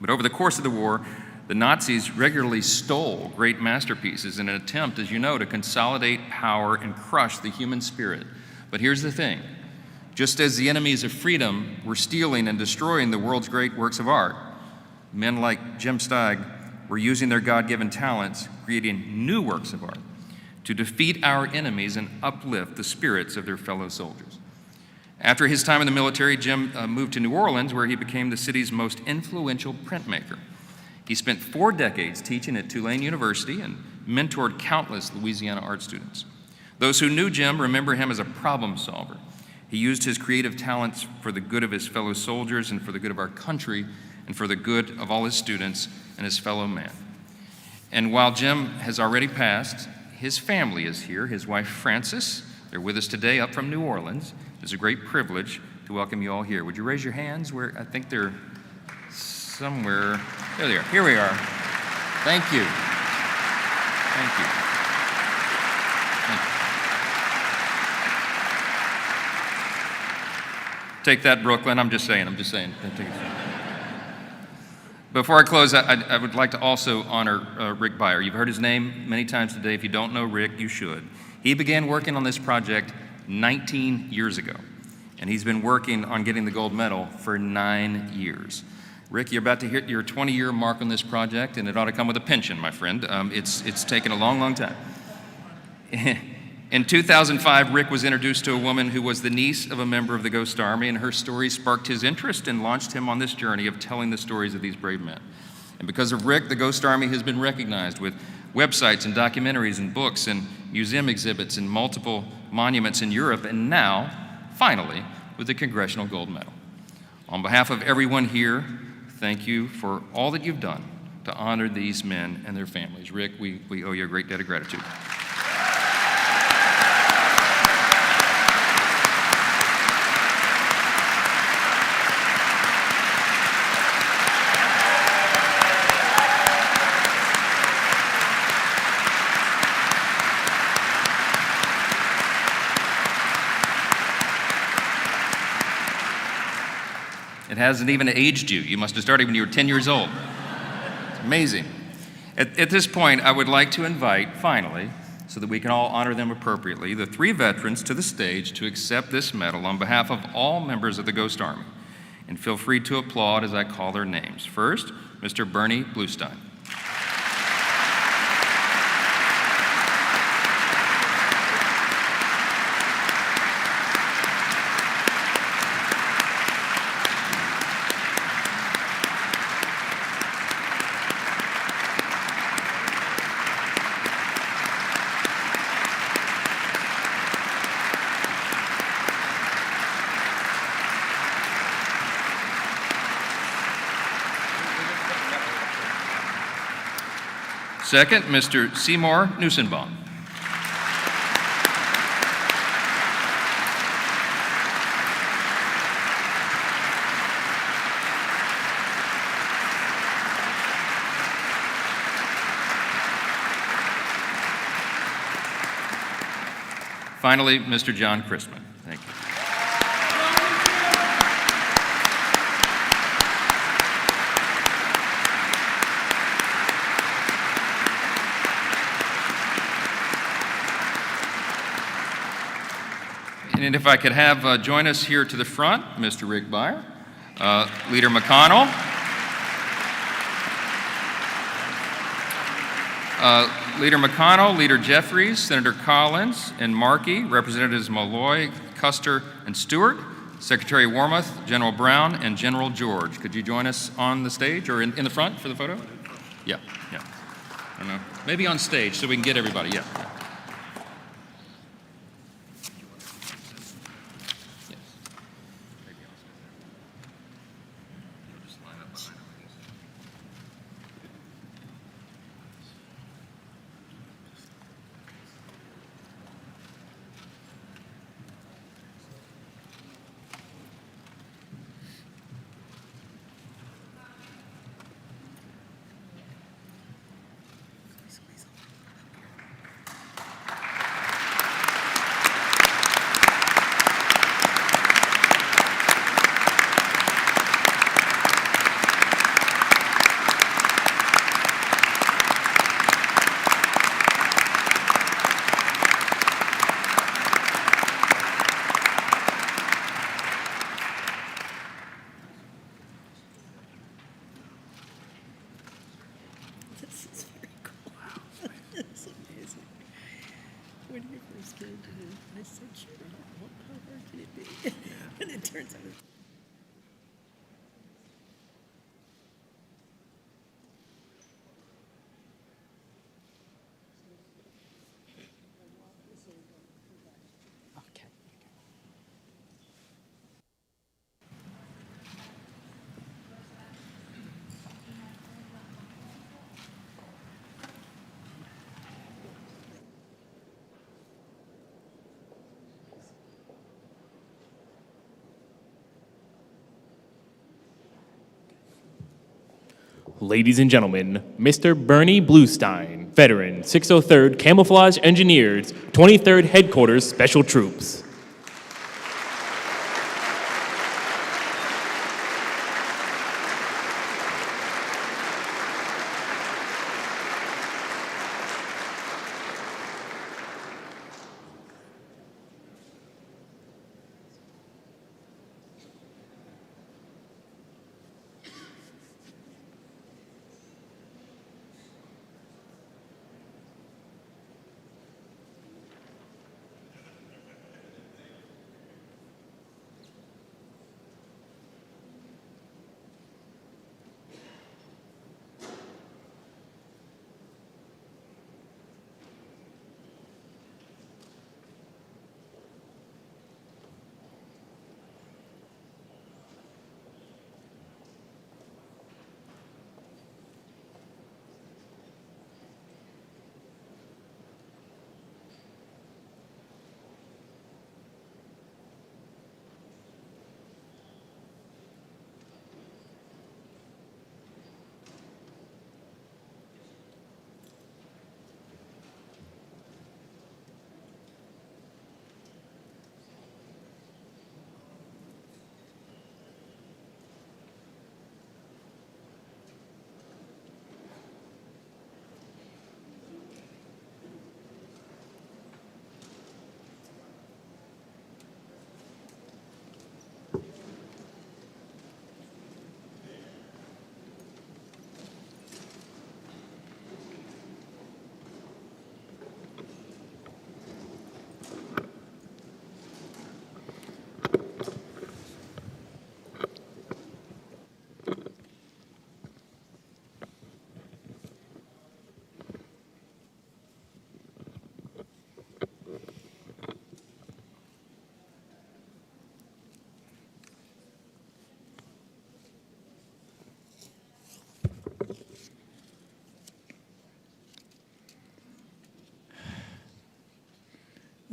But over the course of the war, the Nazis regularly stole great masterpieces in an attempt, as you know, to consolidate power and crush the human spirit. But here's the thing. Just as the enemies of freedom were stealing and destroying the world's great works of art, men like Jim Steig were using their God-given talents, creating new works of art to defeat our enemies and uplift the spirits of their fellow soldiers. After his time in the military, Jim moved to New Orleans, where he became the city's most influential printmaker. He spent 4 decades teaching at Tulane University and mentored countless Louisiana art students. Those who knew Jim remember him as a problem solver. He used his creative talents for the good of his fellow soldiers and for the good of our country and for the good of all his students and his fellow men. And while Jim has already passed, his family is here, his wife Frances. They're with us today up from New Orleans. It's a great privilege to welcome you all here. Would you raise your hands? I think they're somewhere. There they are. Here we are. Thank you. Thank you. Thank you. Take that, Brooklyn. I'm just saying. Before I close, I would like to also honor Rick Beyer. You've heard his name many times today. If you don't know Rick, you should. He began working on this project 19 years ago, and he's been working on getting the gold medal for 9 years. Rick, you're about to hit your 20-year mark on this project, and it ought to come with a pension, my friend. It's taken a long, long time. In 2005, Rick was introduced to a woman who was the niece of a member of the Ghost Army, and her story sparked his interest and launched him on this journey of telling the stories of these brave men. And because of Rick, the Ghost Army has been recognized with websites and documentaries and books and museum exhibits and multiple monuments in Europe, and now, finally, with the Congressional Gold Medal. On behalf of everyone here, thank you for all that you've done to honor these men and their families. Rick, we owe you a great debt of gratitude. It hasn't even aged you. You must have started when you were 10 years old. It's amazing. At this point, I would like to invite, finally, so that we can all honor them appropriately, the 3 veterans to the stage to accept this medal on behalf of all members of the Ghost Army. And feel free to applaud as I call their names. First, Mr. Bernie Bluestein. Second, Mr. Seymour Nussenbaum. Finally, Mr. John Christman. Thank you. And if I could have join us here to the front, Mr. Rick Beyer, Leader McConnell, Leader McConnell, Leader Jeffries, Senator Collins, and Markey, Representatives Malloy, Kuster, and Stewart, Secretary Wormuth, General Brown, and General George. Could you join us on the stage or in the front for the photo? Yeah. I don't know. Maybe on stage so we can get everybody. Yeah. This is very cool. Wow. It's amazing. When you first came to me, I said, sure, how hard can it be? And it turns out it's Ladies and gentlemen, Mr. Bernie Bluestein, veteran, 603rd Camouflage Engineers, 23rd Headquarters Special Troops.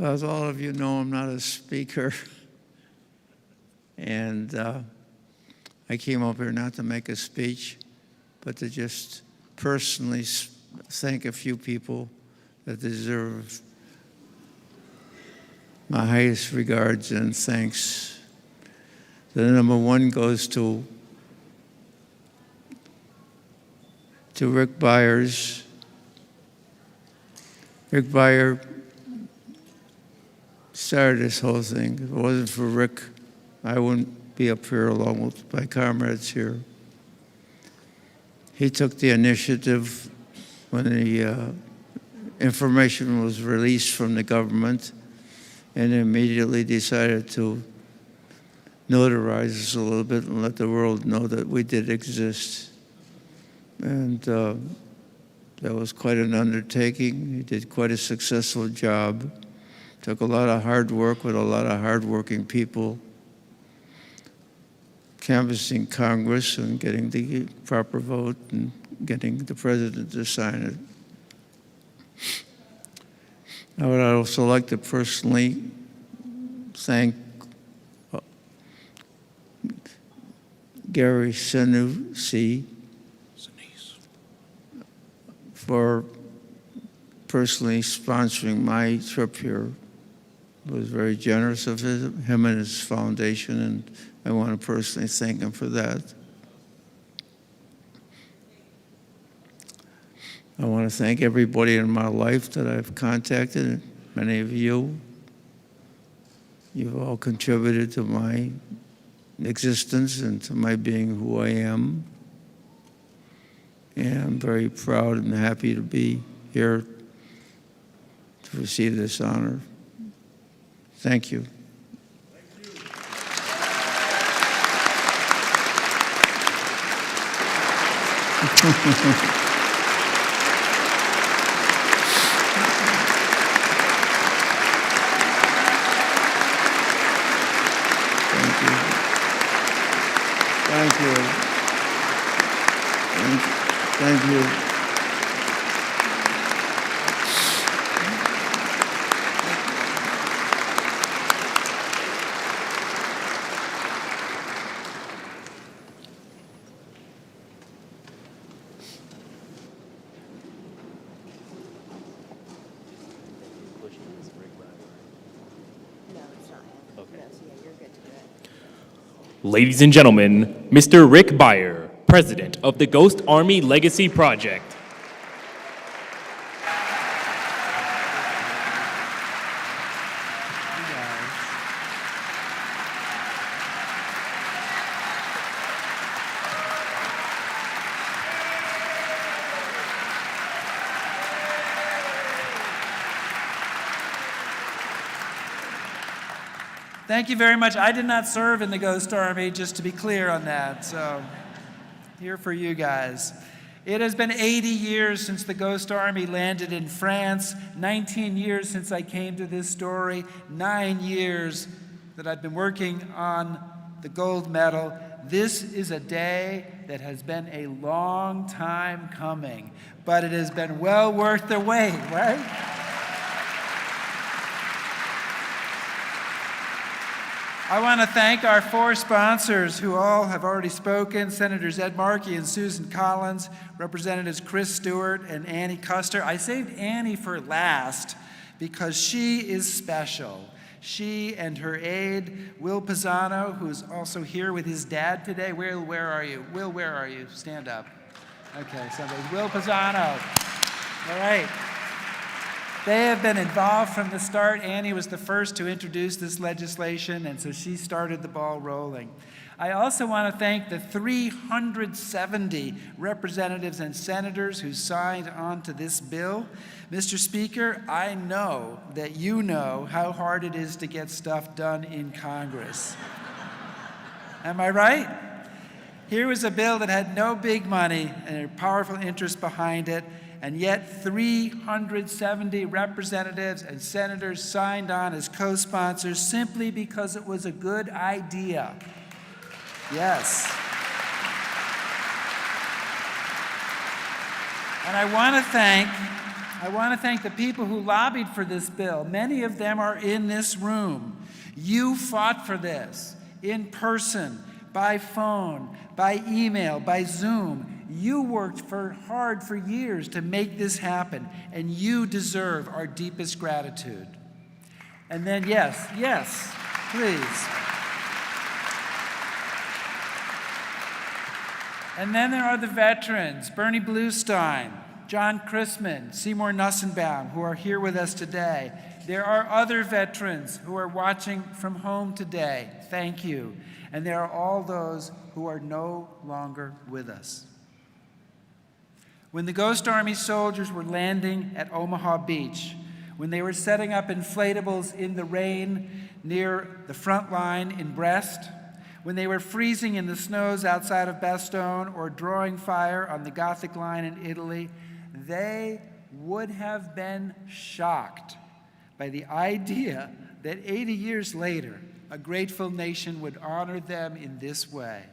Well, as all of you know, I'm not a speaker. And I came up here not to make a speech, but to just personally thank a few people that deserve my highest regards and thanks. The number one goes to Rick Byers. Rick Byers started this whole thing. If it wasn't for Rick, I wouldn't be up here along with my comrades here. He took the initiative when the information was released from the government, and immediately decided to notarize us a little bit and let the world know that we did exist. And that was quite an undertaking. He did quite a successful job. Took a lot of hard work with a lot of hardworking people, canvassing Congress and getting the proper vote and getting the president to sign it. I would also like to personally thank Gary Sinise for personally sponsoring my trip here. It was very generous of him and his foundation, and I want to personally thank him for that. I want to thank everybody in my life that I've contacted, many of you. You've all contributed to my existence and to my being who I am. And I'm very proud and happy to be here to receive this honor. Thank you. Thank you. Thank you. Ladies and gentlemen, Mr. Rick Byer, President of the Ghost Army Legacy Project. Thank you very much. I did not serve in the Ghost Army, just to be clear on that. So, here for you guys. It has been 80 years since the Ghost Army landed in France, 19 years since I came to this story, 9 years that I've been working on the gold medal. This is a day that has been a long time coming, but it has been well worth the wait, right? I want to thank our 4 sponsors who all have already spoken, Senators Ed Markey and Susan Collins, Representatives Stewart and Annie Kuster. I saved Annie for last because she is special. She and her aide, Will Pisano, who's also here with his dad today. Will, where are you? Will, where are you? Stand up. Okay, somebody. Will Pisano. All right. They have been involved from the start. Annie was the first to introduce this legislation, and so she started the ball rolling. I also want to thank the 370 representatives and senators who signed on to this bill. Mr. Speaker, I know that you know how hard it is to get stuff done in Congress. Am I right? Here was a bill that had no big money and a powerful interest behind it, and yet 370 representatives and senators signed on as co-sponsors simply because it was a good idea. Yes. And I want to thank the people who lobbied for this bill. Many of them are in this room. You fought for this in person, by phone, by email, by Zoom. You worked hard for years to make this happen, and you deserve our deepest gratitude. And then, yes, please. And then there are the veterans, Bernie Bluestein, John Chrisman, Seymour Nussenbaum, who are here with us today. There are other veterans who are watching from home today. Thank you. And there are all those who are no longer with us. When the Ghost Army soldiers were landing at Omaha Beach, when they were setting up inflatables in the rain near the front line in Brest, when they were freezing in the snows outside of Bastogne or drawing fire on the Gothic line in Italy, they would have been shocked by the idea that 80 years later, a grateful nation would honor them in this way.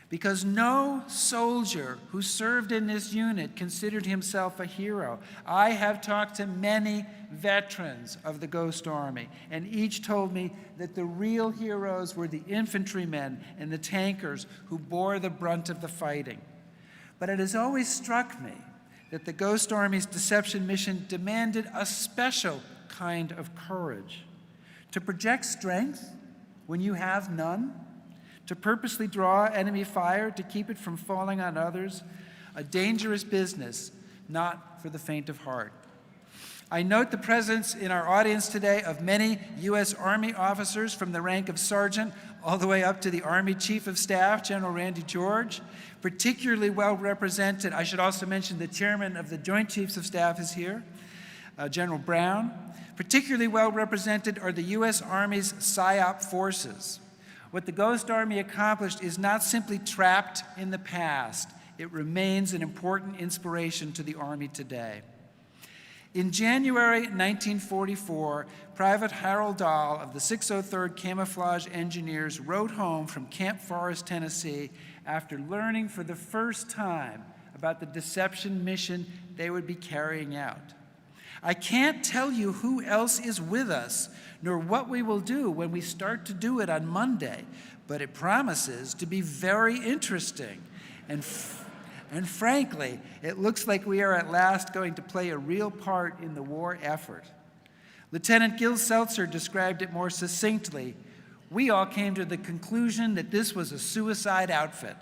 Because no soldier who served in this unit considered himself a hero. I have talked to many veterans of the Ghost Army, and each told me that the real heroes were the infantrymen and the tankers who bore the brunt of the fighting. But it has always struck me that the Ghost Army's deception mission demanded a special kind of courage. To project strength when you have none, to purposely draw enemy fire to keep it from falling on others, a dangerous business, not for the faint of heart. I note the presence in our audience today of many U.S. Army officers from the rank of sergeant all the way up to the Army Chief of Staff, General Randy George, particularly well represented. I should also mention the chairman of the Joint Chiefs of Staff is here, General Brown. Particularly well represented are the U.S. Army's PSYOP forces. What the Ghost Army accomplished is not simply trapped in the past. It remains an important inspiration to the Army today. In January 1944, Private Harold Dahl of the 603rd Camouflage Engineers rode home from Camp Forest, Tennessee, after learning for the first time about the deception mission they would be carrying out. I can't tell you who else is with us, nor what we will do when we start to do it on Monday, but it promises to be very interesting. And frankly, it looks like we are at last going to play a real part in the war effort. Lieutenant Gil Seltzer described it more succinctly. We all came to the conclusion that this was a suicide outfit.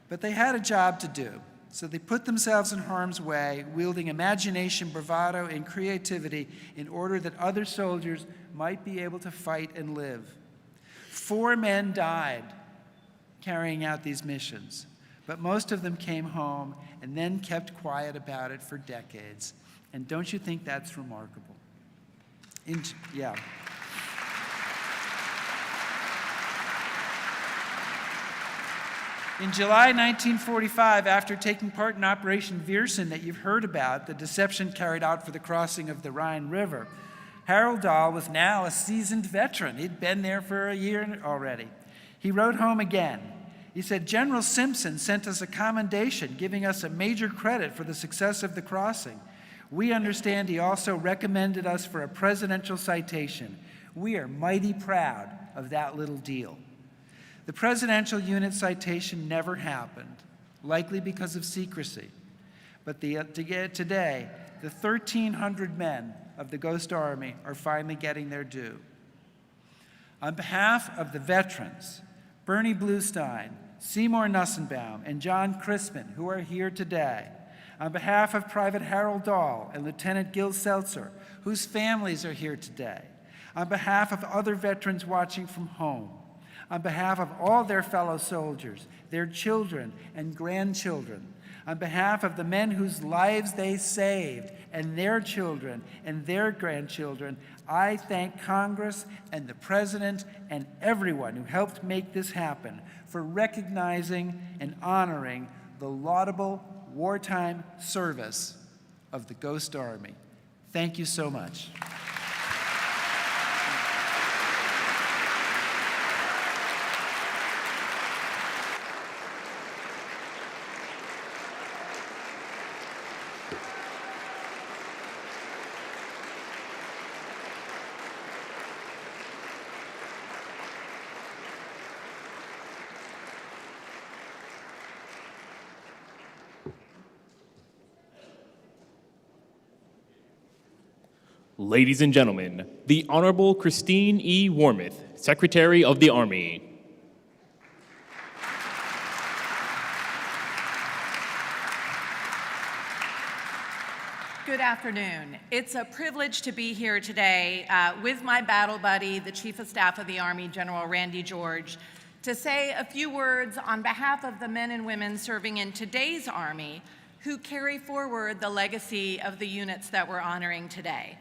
But they had a job to do. So they put themselves in harm's way, wielding imagination, bravado, and creativity in order that other soldiers might be able to fight and live. 4 men died carrying out these missions, but most of them came home and then kept quiet about it for decades. And don't you think that's remarkable? Yeah. In July 1945, after taking part in Operation Viersen that you've heard about, the deception carried out for the crossing of the Rhine River, Harold Dahl was now a seasoned veteran. He'd been there for a year already. He wrote home again. He said, General Simpson sent us a commendation, giving us a major credit for the success of the crossing. We understand he also recommended us for a presidential citation. We are mighty proud of that little deal. The presidential unit citation never happened, likely because of secrecy. But today, the 1,300 men of the Ghost Army are finally getting their due. On behalf of the veterans, Bernie Bluestein, Seymour Nussenbaum, and John Crispin, who are here today, on behalf of Private Harold Dahl and Lieutenant Gil Seltzer, whose families are here today, on behalf of other veterans watching from home, on behalf of all their fellow soldiers, their children and grandchildren, on behalf of the men whose lives they saved and their children and their grandchildren, I thank Congress and the President and everyone who helped make this happen for recognizing and honoring the laudable wartime service of the Ghost Army. Thank you so much. Ladies and gentlemen, the Honorable Christine E. Wormuth, Secretary of the Army. Good afternoon. It's a privilege to be here today with my battle buddy, the Chief of Staff of the Army, General Randy George, to say a few words on behalf of the men and women serving in today's Army who carry forward the legacy of the units that we're honoring today.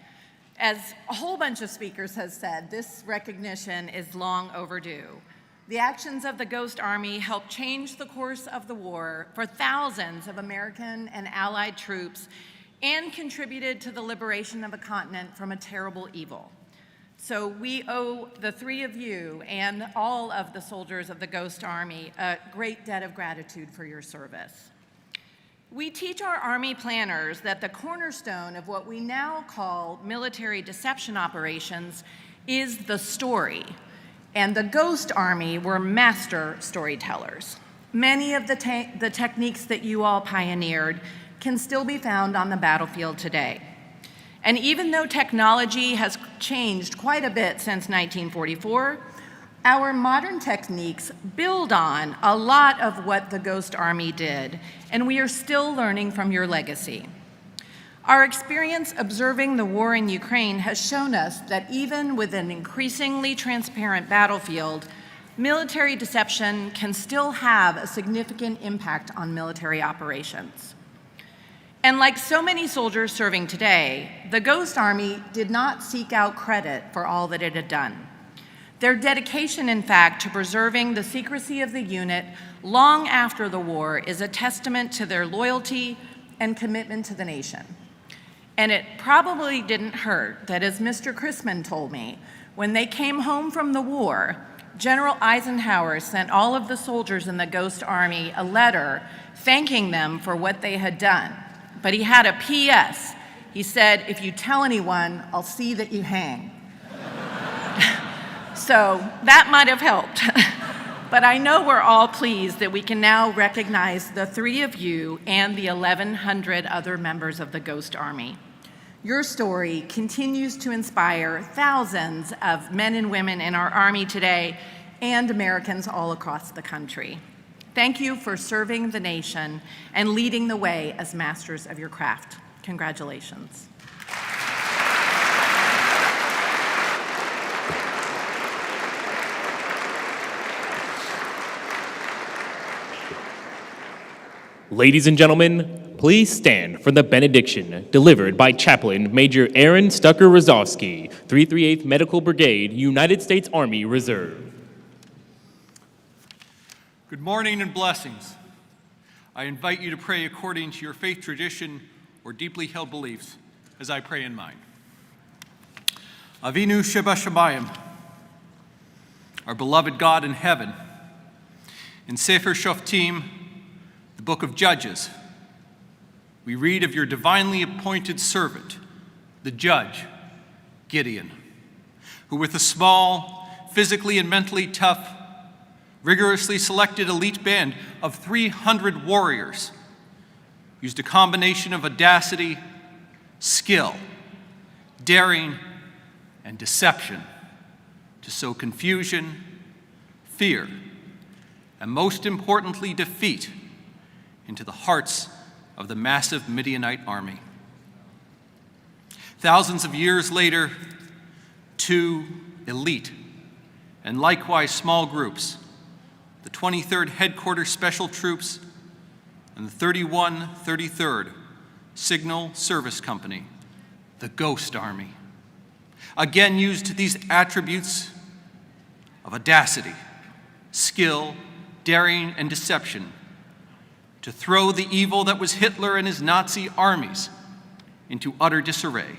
As a whole bunch of speakers has said, this recognition is long overdue. The actions of the Ghost Army helped change the course of the war for thousands of American and Allied troops and contributed to the liberation of a continent from a terrible evil. So we owe the three of you and all of the soldiers of the Ghost Army a great debt of gratitude for your service. We teach our Army planners that the cornerstone of what we now call military deception operations is the story. And the Ghost Army were master storytellers. Many of the techniques that you all pioneered can still be found on the battlefield today. And even though technology has changed quite a bit since 1944, our modern techniques build on a lot of what the Ghost Army did, and we are still learning from your legacy. Our experience observing the war in Ukraine has shown us that even with an increasingly transparent battlefield, military deception can still have a significant impact on military operations. And like so many soldiers serving today, the Ghost Army did not seek out credit for all that it had done. Their dedication, in fact, to preserving the secrecy of the unit long after the war is a testament to their loyalty and commitment to the nation. And it probably didn't hurt that, as Mr. Chrisman told me, when they came home from the war, General Eisenhower sent all of the soldiers in the Ghost Army a letter thanking them for what they had done. But he had a P.S. He said, "If you tell anyone, I'll see that you hang." So that might have helped. But I know we're all pleased that we can now recognize the three of you and the 1,100 other members of the Ghost Army. Your story continues to inspire thousands of men and women in our Army today and Americans all across the country. Thank you for serving the nation and leading the way as masters of your craft. Congratulations. Ladies and gentlemen, please stand for the benediction delivered by Chaplain Major Aaron Stucker-Rozovsky, 338th Medical Brigade, United States Army Reserve. Good morning and blessings. I invite you to pray according to your faith tradition or deeply held beliefs as I pray in mine. Avinu Sheba Shamayim, our beloved God in heaven. In Sefer Shoftim, the book of Judges, we read of your divinely appointed servant, the judge, Gideon, who with a small, physically and mentally tough, rigorously selected elite band of 300 warriors used a combination of audacity, skill, daring, and deception to sow confusion, fear, and most importantly, defeat into the hearts of the massive Midianite army. Thousands of years later, two elite and likewise small groups, the 23rd Headquarters Special Troops and the 33rd Signal Service Company, the Ghost Army, again used these attributes of audacity, skill, daring, and deception to throw the evil that was Hitler and his Nazi armies into utter disarray.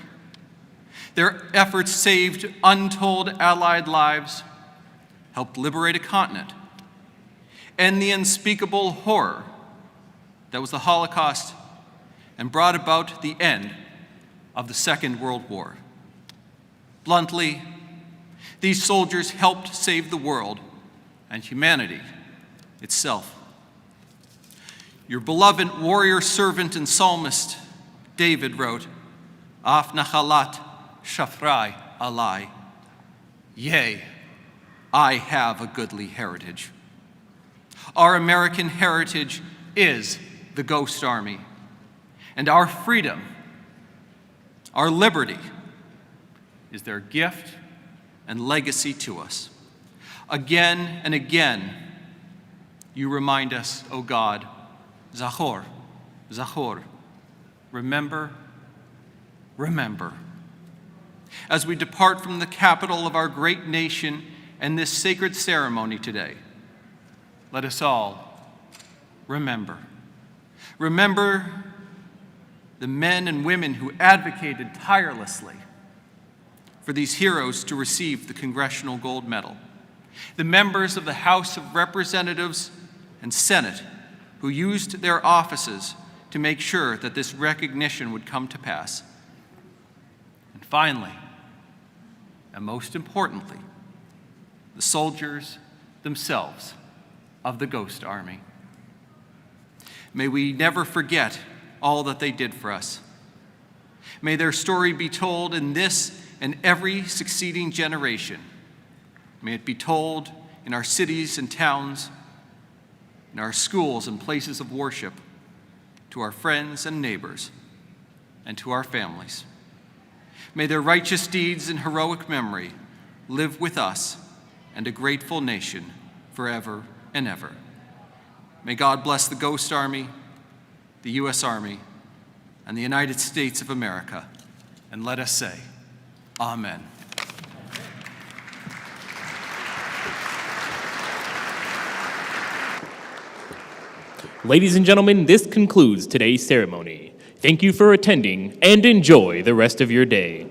Their efforts saved untold Allied lives, helped liberate a continent, end the unspeakable horror that was the Holocaust, and brought about the end of the Second World War. Bluntly, these soldiers helped save the world and humanity itself. Your beloved warrior servant and psalmist, David, wrote, Af nachalat shafrai alai. Yea, I have a goodly heritage. Our American heritage is the Ghost Army, and our freedom, our liberty, is their gift and legacy to us. Again and again, you remind us, O God, Zachor, Zachor, remember, remember. As we depart from the capital of our great nation and this sacred ceremony today, let us all remember. Remember the men and women who advocated tirelessly for these heroes to receive the Congressional Gold Medal, the members of the House of Representatives and Senate who used their offices to make sure that this recognition would come to pass. And finally, and most importantly, the soldiers themselves of the Ghost Army. May we never forget all that they did for us. May their story be told in this and every succeeding generation. May it be told in our cities and towns, in our schools and places of worship, to our friends and neighbors, and to our families. May their righteous deeds and heroic memory live with us and a grateful nation forever and ever. May God bless the Ghost Army, the U.S. Army, and the United States of America. And let us say, Amen. Ladies and gentlemen, this concludes today's ceremony. Thank you for attending and enjoy the rest of your day.